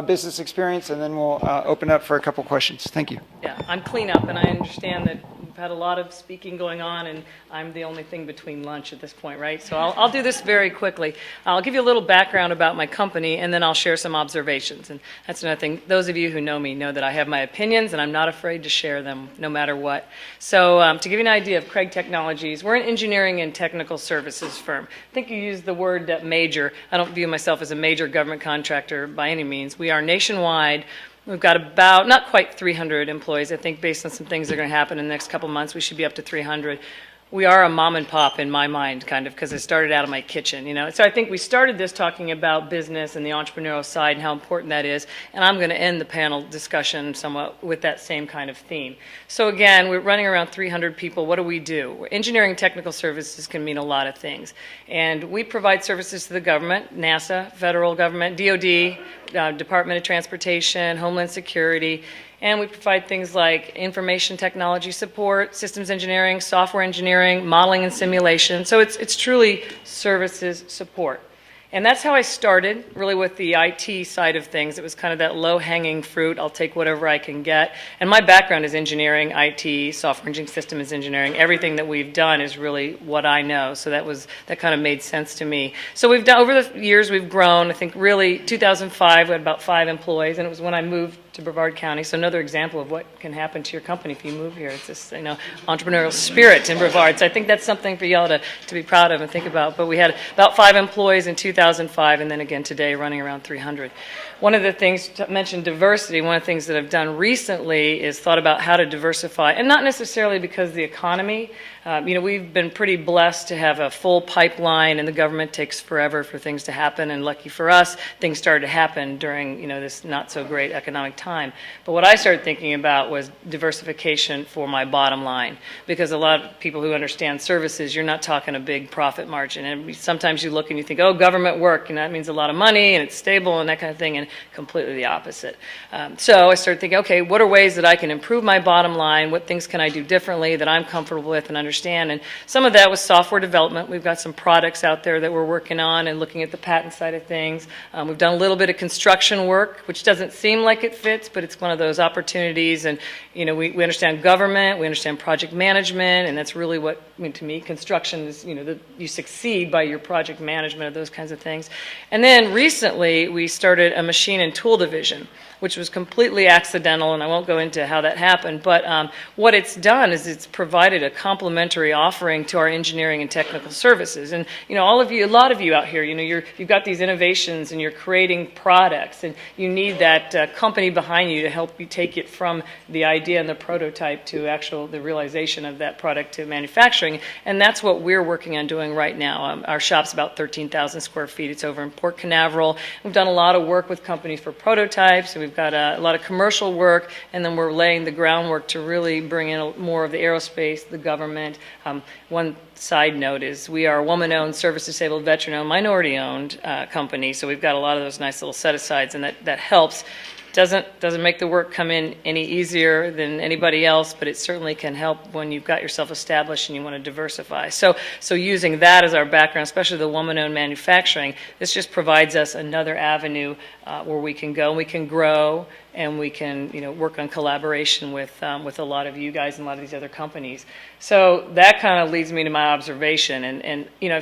business experience, and then we'll open up for a couple questions. Thank you. Yeah, I'm cleanup, and I understand that we've had a lot of speaking going on, and I'm the only thing between lunch at this point, right? So I'll do this very quickly. I'll give you a little background about my company, and then I'll share some observations. And that's another thing. Those of you who know me know that I have my opinions, and I'm not afraid to share them no matter what. So to give you an idea of Craig Technologies, we're an engineering and technical services firm. I think you used the word major. I don't view myself as a major government contractor by any means. We are nationwide. We've got about, not quite 300 employees. I think based on some things that are going to happen in the next couple months, we should be up to 300. We are a mom and pop in my mind, kind of, because it started out of my kitchen, you know. So I think we started this talking about business and the entrepreneurial side and how important that is. And I'm going to end the panel discussion somewhat with that same kind of theme. So again, we're running around 300 people. What do? Engineering and technical services can mean a lot of things. And we provide services to the government, NASA, federal government, DOD, Department of Transportation, Homeland Security. And we provide things like information technology support, systems engineering, software engineering, modeling and simulation. So it's truly services support. And that's how I started, really with the IT side of things. It was kind of that low-hanging fruit. I'll take whatever I can get. And my background is engineering, IT, software engineering, systems engineering. Everything that we've done is really what I know. So that kind of made sense to me. So we've done, over the years, we've grown. I think really 2005, we had about 5 employees. And it was when I moved to Brevard County. So another example of what can happen to your company if you move here. It's this, you know, entrepreneurial spirit in Brevard. So I think that's something for y'all to be proud of and think about. But we had about 5 employees in 2005, and then again today running around 300. One of the things, to mention diversity, one of the things that I've done recently is thought about how to diversify, and not necessarily because of the economy. You know, we've been pretty blessed to have a full pipeline, and the government takes forever for things to happen, and lucky for us, things started to happen during, you know, this not so great economic time. But what I started thinking about was diversification for my bottom line, because a lot of people who understand services, you're not talking a big profit margin, and sometimes you look and you think, oh, government work, and that means a lot of money, and it's stable, and that kind of thing, and completely the opposite. So I started thinking, okay, what are ways that I can improve my bottom line? What things can I do differently that I'm comfortable with and understand? And some of that was software development. We've got some products out there that we're working on and looking at the patent side of things. We've done a little bit of construction work, which doesn't seem like it fits, but it's one of those opportunities. And, you know, we understand government, we understand project management, and that's really what, I mean, to me, construction is, you know, you succeed by your project management of those kinds of things. And then recently, we started a machine and tool division, which was completely accidental, and I won't go into how that happened, but what it's done is it's provided a complementary offering to our engineering and technical services. And, you know, all of you, a lot of you out here, you know, you've got these innovations and you're creating products, and you need that company behind you to help you take it from the idea and the prototype to the realization of that product to manufacturing, and that's what we're working on doing right now. Our shop's about 13,000 square feet. It's over in Port Canaveral. We've done a lot of work with companies for prototypes, and we've got a lot of commercial work, and then we're laying the groundwork to really bring in more of the aerospace, the government. One side note is we are a woman-owned, service-disabled, veteran-owned, minority-owned company, so we've got a lot of those nice little set-asides, and that helps. Doesn't make the work come in any easier than anybody else, but it certainly can help when you've got yourself established and you want to diversify. So using that as our background, especially the woman-owned manufacturing, this just provides us another avenue where we can go and we can grow, and we can, you know, work on collaboration with a lot of you guys and a lot of these other companies. So that kind of leads me to my observation, and you know,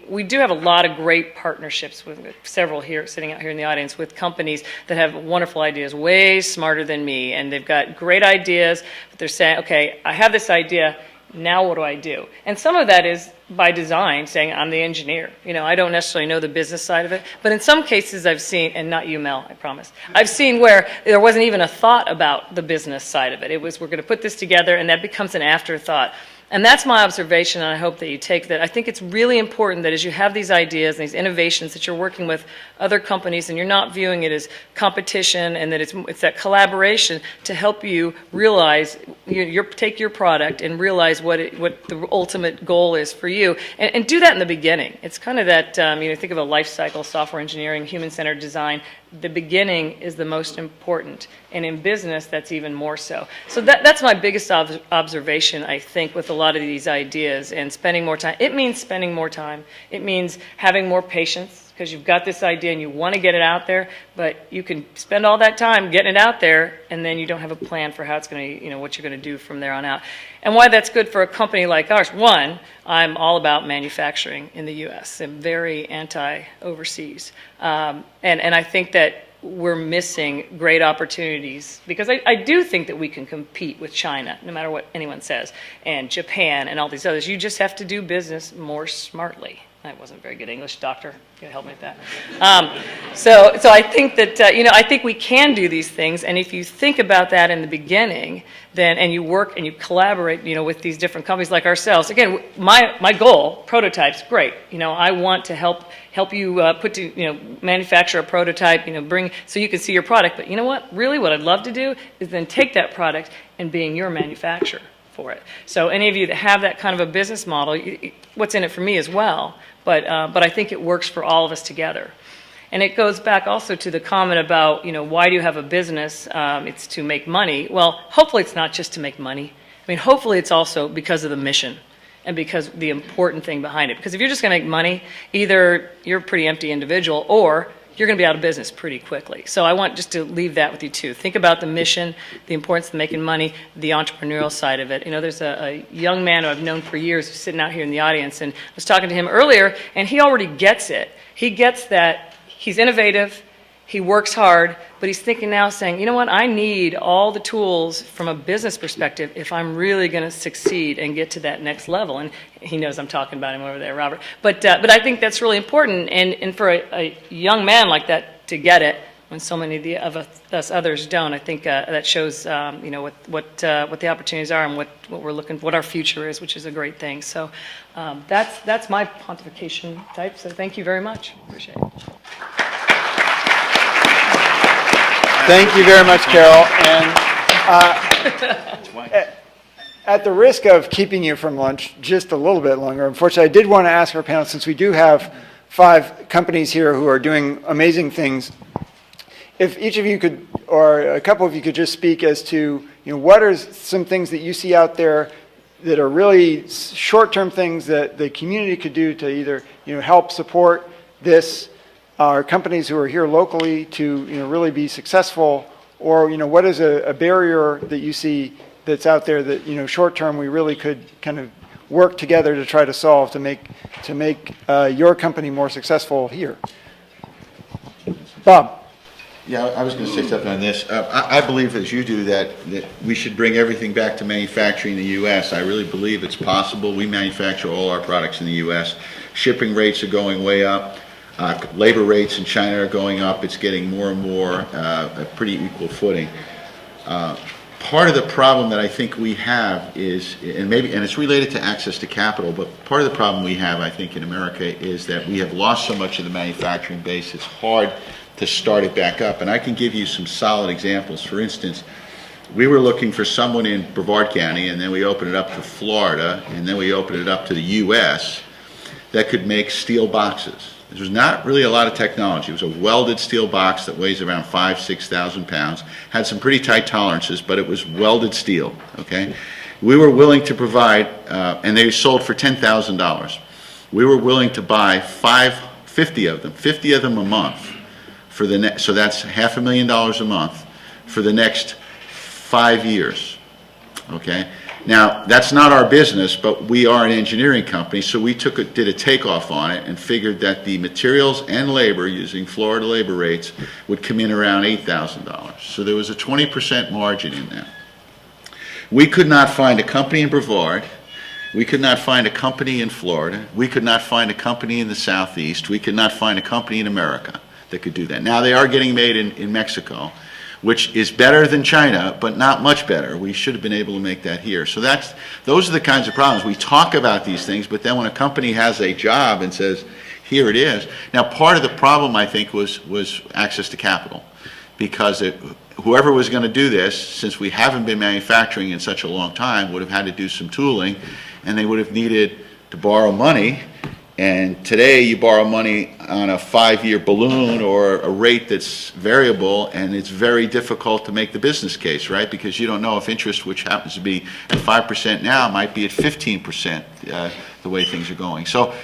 we do have a lot of great partnerships with several here, sitting out here in the audience, with companies that have wonderful ideas, way smarter than me, and they've got great ideas, but they're saying, okay, I have this idea, now what do I do? And some of that is by design, saying I'm the engineer. You know, I don't necessarily know the business side of it, but in some cases I've seen, and not you, Mel, I promise, I've seen where there wasn't even a thought about the business side of it. It was, we're going to put this together, and that becomes an afterthought. And that's my observation, and I hope that you take that. I think it's really important that as you have these ideas and these innovations, that you're working with other companies and you're not viewing it as competition, and that it's that collaboration to help you realize, take your product and realize what the ultimate goal is for you. And do that in the beginning. It's kind of that, you know, think of a life cycle, software engineering, human-centered design. The beginning is the most important, and in business that's even more so. So that's my biggest observation, I think, with a lot of these ideas, and spending more time. It means spending more time. It means having more patience, because you've got this idea and you want to get it out there, but you can spend all that time getting it out there, and then you don't have a plan for how it's going to, you know, what you're going to do from there on out. And why that's good for a company like ours: one, I'm all about manufacturing in the U.S. I'm very anti-overseas. And I think that we're missing great opportunities, because I do think that we can compete with China, no matter what anyone says, and Japan and all these others. You just have to do business more smartly. That wasn't very good English, doctor. You gotta help me with that. So I think that, I think we can do these things, and if you think about that in the beginning, then, and you work and you collaborate, with these different companies like ourselves. Again, my goal, prototypes, great. I want to help you manufacture a prototype, bring, so you can see your product. But you know what? Really what I'd love to do is then take that product and being your manufacturer for it. So any of you that have that kind of a business model, what's in it for me as well, but I think it works for all of us together. And it goes back also to the comment about, why do you have a business? It's to make money. Well, hopefully it's not just to make money. I mean, hopefully it's also because of the mission and because the important thing behind it. Because if you're just going to make money, either you're a pretty empty individual or you're going to be out of business pretty quickly. So I want just to leave that with you too. Think about the mission, the importance of making money, the entrepreneurial side of it. There's a young man who I've known for years who's sitting out here in the audience, and I was talking to him earlier, and he already gets it. He gets that he's innovative, he works hard, but he's thinking now saying, you know what, I need all the tools from a business perspective if I'm really going to succeed and get to that next level. And he knows I'm talking about him over there, Robert. But I think that's really important. And for a young man like that to get it, when so many of us others don't, I think that shows what the opportunities are and what our future is, which is a great thing. So that's my pontification type. So thank you very much. Appreciate it. Thank you very much, Carol. And at the risk of keeping you from lunch just a little bit longer, unfortunately, I did want to ask our panel, since we do have 5 companies here who are doing amazing things, if each of you could, or a couple of you could just speak as to, what are some things that you see out there that are really short-term things that the community could do to either, help support this, our companies who are here locally to really be successful, or what is a barrier that you see that's out there that short term we really could kind of work together to try to solve to make your company more successful here. Bob. Yeah, I was going to say something on this. I believe, as you do, that we should bring everything back to manufacturing in the U.S. I really believe it's possible. We manufacture all our products in the U.S. Shipping rates are going way up. Labor rates in China are going up. It's getting more and more a pretty equal footing. Part of the problem that I think we have is, and it's related to access to capital, but part of the problem we have, I think, in America is that we have lost so much of the manufacturing base. It's hard to start it back up. And I can give you some solid examples. For instance, we were looking for someone in Brevard County, and then we opened it up to Florida, and then we opened it up to the U.S. that could make steel boxes. There was not really a lot of technology. It was a welded steel box that weighs around 5,000 to 6,000 pounds, had some pretty tight tolerances, but it was welded steel, okay? We were willing to provide, and they sold for $10,000. We were willing to buy 50 of them a month, for the next, so that's $500,000 a month for the next 5 years, okay? Now, that's not our business, but we are an engineering company, so we did a takeoff on it and figured that the materials and labor, using Florida labor rates, would come in around $8,000. So there was a 20% margin in that. We could not find a company in Brevard. We could not find a company in Florida. We could not find a company in the Southeast. We could not find a company in America that could do that. Now, they are getting made in Mexico, which is better than China, but not much better. We should have been able to make that here. So those are the kinds of problems. We talk about these things, but then when a company has a job and says, here it is. Now, part of the problem, I think, was access to capital, because whoever was going to do this, since we haven't been manufacturing in such a long time, would have had to do some tooling, and they would have needed to borrow money. And today you borrow money on a 5-year balloon or a rate that's variable, and it's very difficult to make the business case, right? Because you don't know if interest, which happens to be at 5% now, might be at 15% the way things are going. So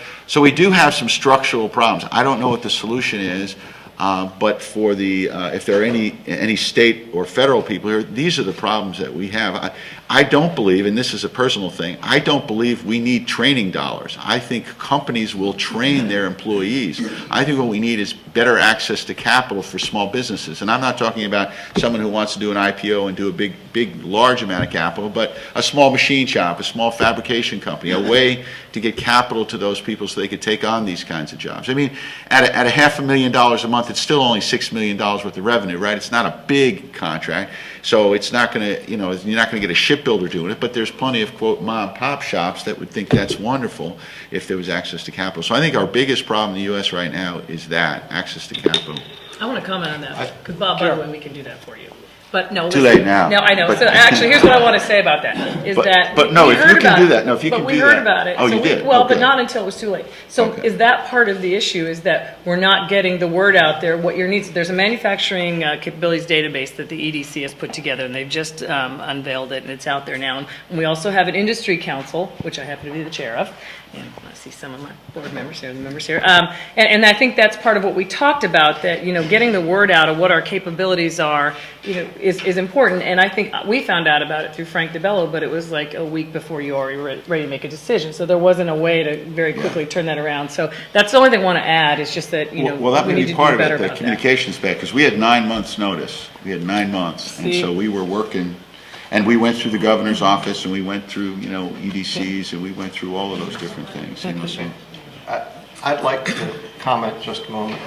we do have some structural problems. I don't know what the solution is, but for if there are any state or federal people here, these are the problems that we have. I don't believe, and this is a personal thing, I don't believe we need training dollars. I think companies will train their employees. I think what we need is better access to capital for small businesses. And I'm not talking about someone who wants to do an IPO and do a big, large amount of capital, but a small machine shop, a small fabrication company, a way to get capital to those people so they could take on these kinds of jobs. I mean, at a $500,000 a month, it's still only $6 million worth of revenue, right? It's not a big contract, so it's not going to, you're not going to get a shipbuilder doing it, but there's plenty of, quote, mom and pop shops that would think that's wonderful if there was access to capital. So I think our biggest problem in the U.S. right now is that, access to capital. I want to comment on that, because Bob, by the way, we can do that for you. But no. Too late now. No, I know. But- So actually, here's what I want to say about that, is that. But no, we if heard you can about do it, that, no, if you can But do we heard that. about it. Oh, So you did? Well, Okay. but not until it was too late. So Okay. is that part of the issue, is that we're not getting the word out there, what your needs, there's a manufacturing capabilities database that the EDC has put together, and they've just unveiled it, and it's out there now. And we also have an industry council, which I happen to be the chair of, and I see some of my board members here, the members here. And I think that's part of what we talked about, that, getting the word out of what our capabilities are, is important. And I think we found out about it through Frank DeBello, but it was like a week before you already were ready to make a decision. So there wasn't a way to very quickly turn that around. So that's the only thing I want to add, is just that, Well, that we may need be to part do of better it, the about that. communications back, because we had 9 months' notice. We had 9 months, and See? so we were working, and we went through the governor's office, and we went through, EDCs, and we went through all of those different things. So. I'd like to comment just a moment.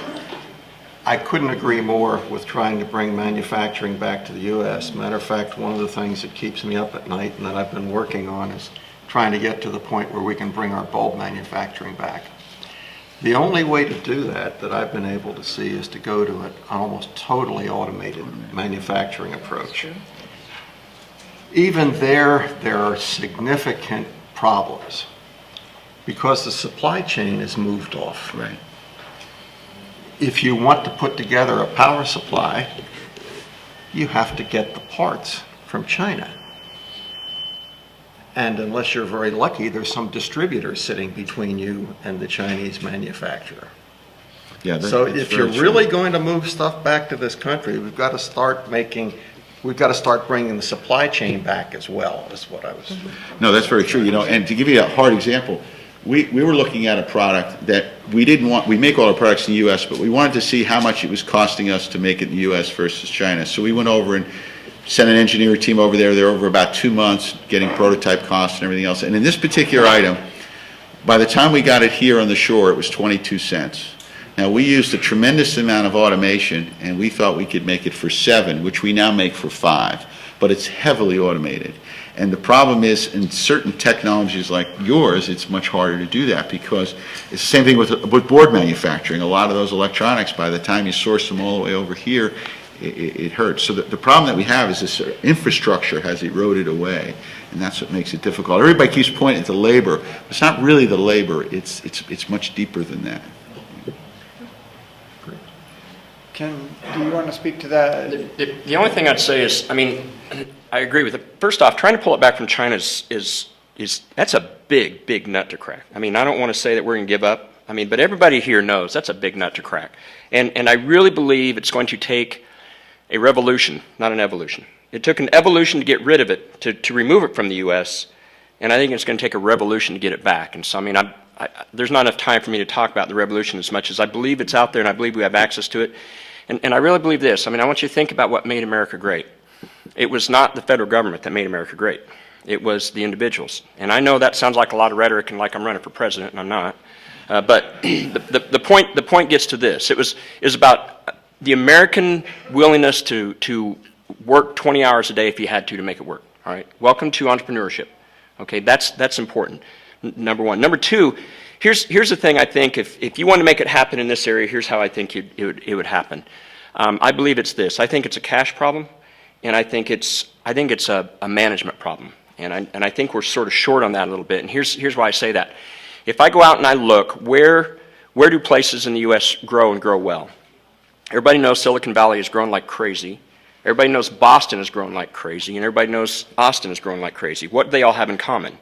I couldn't agree more with trying to bring manufacturing back to the U.S. Matter of fact, one of the things that keeps me up at night and that I've been working on is trying to get to the point where we can bring our bulb manufacturing back. The only way to do that I've been able to see is to go to an almost totally automated manufacturing approach. Even there are significant problems because the supply chain is moved off. Right. If you want to put together a power supply, you have to get the parts from China. And unless you're very lucky, there's some distributor sitting between you and the Chinese manufacturer. Yeah, So that's if very you're true. really going to move stuff back to this country, we've got to start bringing the supply chain back as well, is what I was. No, that's very true. And to give you a hard example, we were looking at a product that we didn't want. We make all our products in the U.S., but we wanted to see how much it was costing us to make it in the U.S. versus China. So we went over and sent an engineering team over there. They're over about 2 months getting prototype costs and everything else. And in this particular item, by the time we got it here on the shore, it was 22 cents. Now, we used a tremendous amount of automation, and we thought we could make it for 7, which we now make for 5, but it's heavily automated. And the problem is, in certain technologies like yours, it's much harder to do that, because it's the same thing with board manufacturing. A lot of those electronics, by the time you source them all the way over here, it hurts. So the problem that we have is this infrastructure has eroded away, and that's what makes it difficult. Everybody keeps pointing to labor. It's not really the labor. It's much deeper than that. Do you want to speak to that? The only thing I'd say is, I agree with it. First off, trying to pull it back from China is that's a big nut to crack. I don't want to say that we're going to give up. But everybody here knows that's a big nut to crack. And I really believe it's going to take a revolution, not an evolution. It took an evolution to get rid of it, to remove it from the U.S., and I think it's going to take a revolution to get it back. And so, there's not enough time for me to talk about the revolution as much as I believe it's out there, and I believe we have access to it. And I really believe this. I want you to think about what made America great. It was not the federal government that made America great. It was the individuals. And I know that sounds like a lot of rhetoric and like I'm running for president, and I'm not. But the point gets to this. It was about the American willingness to work 20 hours a day if you had to make it work. All right. Welcome to entrepreneurship. Okay, that's important. Number one. Number two, here's the thing. I think if you want to make it happen in this area, here's how I think it would happen. I believe it's this. I think it's a cash problem, and I think it's a management problem, and I think we're sort of short on that a little bit. And here's why I say that. If I go out and I look, where do places in the U.S. grow and grow well? Everybody knows Silicon Valley is growing like crazy. Everybody knows Boston is growing like crazy, and everybody knows Austin is growing like crazy. What do they all have in common?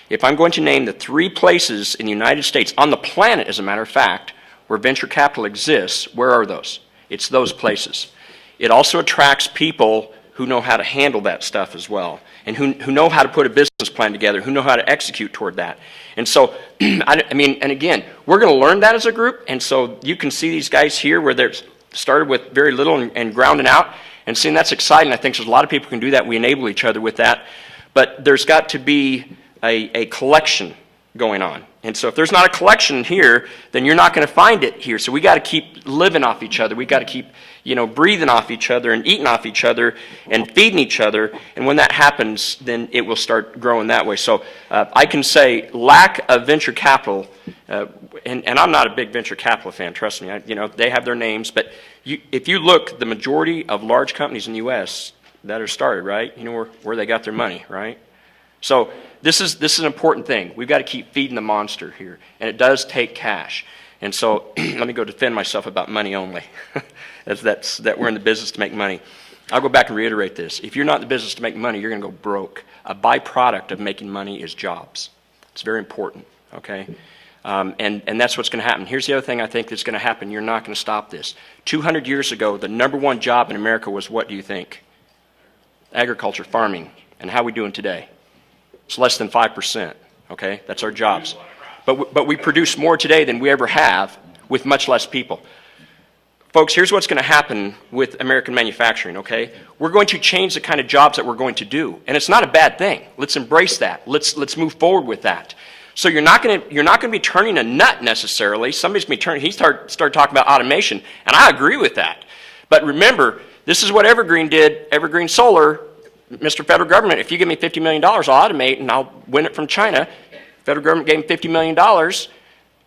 If I'm going to name the 3 places in the United States, on the planet, as a matter of fact, where venture capital exists, where are those? It's those places. It also attracts people who know how to handle that stuff as well, and who know how to put a business plan together, who know how to execute toward that. And so, I mean, and again, we're going to learn that as a group, and so you can see these guys here where they're started with very little and grounding out, and seeing that's exciting. I think there's a lot of people who can do that. We enable each other with that. But there's got to be a collection going on. And so if there's not a collection here, then you're not going to find it here. So we got to keep living off each other. We got to keep, breathing off each other and eating off each other and feeding each other. And when that happens, then it will start growing that way. So I can say lack of venture capital, and I'm not a big venture capital fan, trust me. They have their names, but if you look, the majority of large companies in the U.S. that are started, right, where they got their money, right? So this is an important thing. We've got to keep feeding the monster here, and it does take cash. And so let me go defend myself about money only. that we're in the business to make money. I'll go back and reiterate this. If you're not in the business to make money, you're going to go broke. A byproduct of making money is jobs. It's very important, okay? And that's what's going to happen. Here's the other thing I think that's going to happen. You're not going to stop this. 200 years ago, the #1 job in America was what do you think? Agriculture, farming. And how are we doing today? It's less than 5%, okay? That's our jobs. But we produce more today than we ever have with much less people. Folks, here's what's going to happen with American manufacturing, okay? We're going to change the kind of jobs that we're going to do, and it's not a bad thing. Let's embrace that. Let's move forward with that. So you're not going to be turning a nut necessarily. Somebody's going to be turning. He started talking about automation, and I agree with that. But remember, this is what Evergreen did. Evergreen Solar, Mr. Federal Government, if you give me $50 million, I'll automate and I'll win it from China. Federal government gave them $50 million,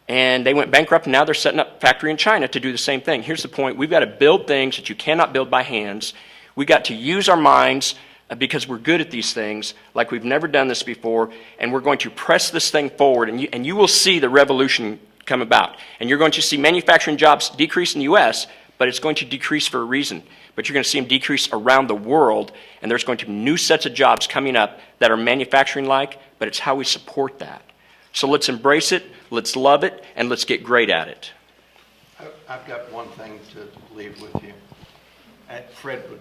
and they went bankrupt, and now they're setting up a factory in China to do the same thing. Here's the point. We've got to build things that you cannot build by hands. We've got to use our minds because we're good at these things like we've never done this before, and we're going to press this thing forward, and you will see the revolution come about. And you're going to see manufacturing jobs decrease in the U.S., but it's going to decrease for a reason. But you're going to see them decrease around the world, and there's going to be new sets of jobs coming up that are manufacturing-like, but it's how we support that. So let's embrace it, let's love it, and let's get great at it. I've got one thing to leave with you. Fred would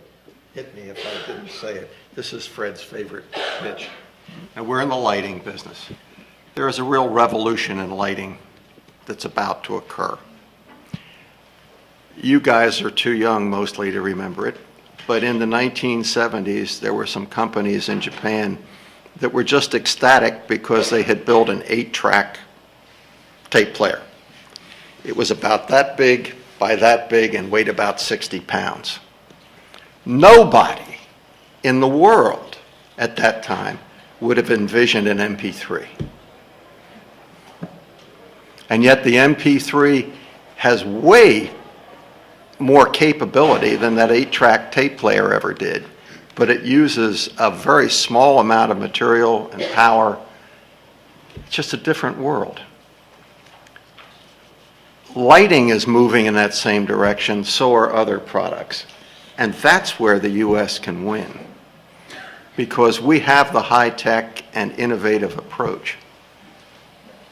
hit me if I didn't say it. This is Fred's favorite pitch. Now, we're in the lighting business. There is a real revolution in lighting that's about to occur. You guys are too young mostly to remember it, but in the 1970s, there were some companies in Japan that were just ecstatic because they had built an 8-track tape player. It was about that big by that big and weighed about 60 pounds. Nobody in the world at that time would have envisioned an MP3. And yet the MP3 has way more capability than that 8-track tape player ever did. But it uses a very small amount of material and power. It's just a different world. Lighting is moving in that same direction, so are other products. And that's where the U.S. can win, because we have the high-tech and innovative approach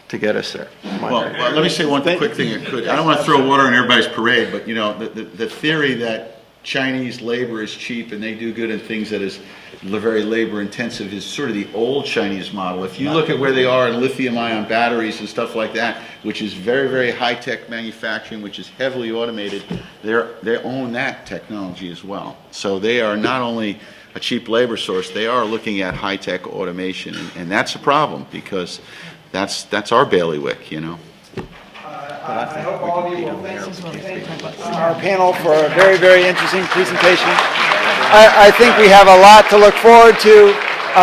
to get us there. Well, let me say one quick thing. I don't want to throw water on everybody's parade, but the theory that Chinese labor is cheap and they do good in things that is very labor intensive is sort of the old Chinese model. If you look at where they are in lithium-ion batteries and stuff like that, which is very, very high-tech manufacturing, which is heavily automated, they own that technology as well. So they are not only a cheap labor source, they are looking at high-tech automation, and that's a problem because that's our bailiwick, I hope all of you will thank our panel for a very, very interesting presentation. I think we have a lot to look forward to.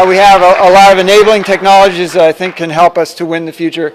We have a lot of enabling technologies that I think can help us to win the future.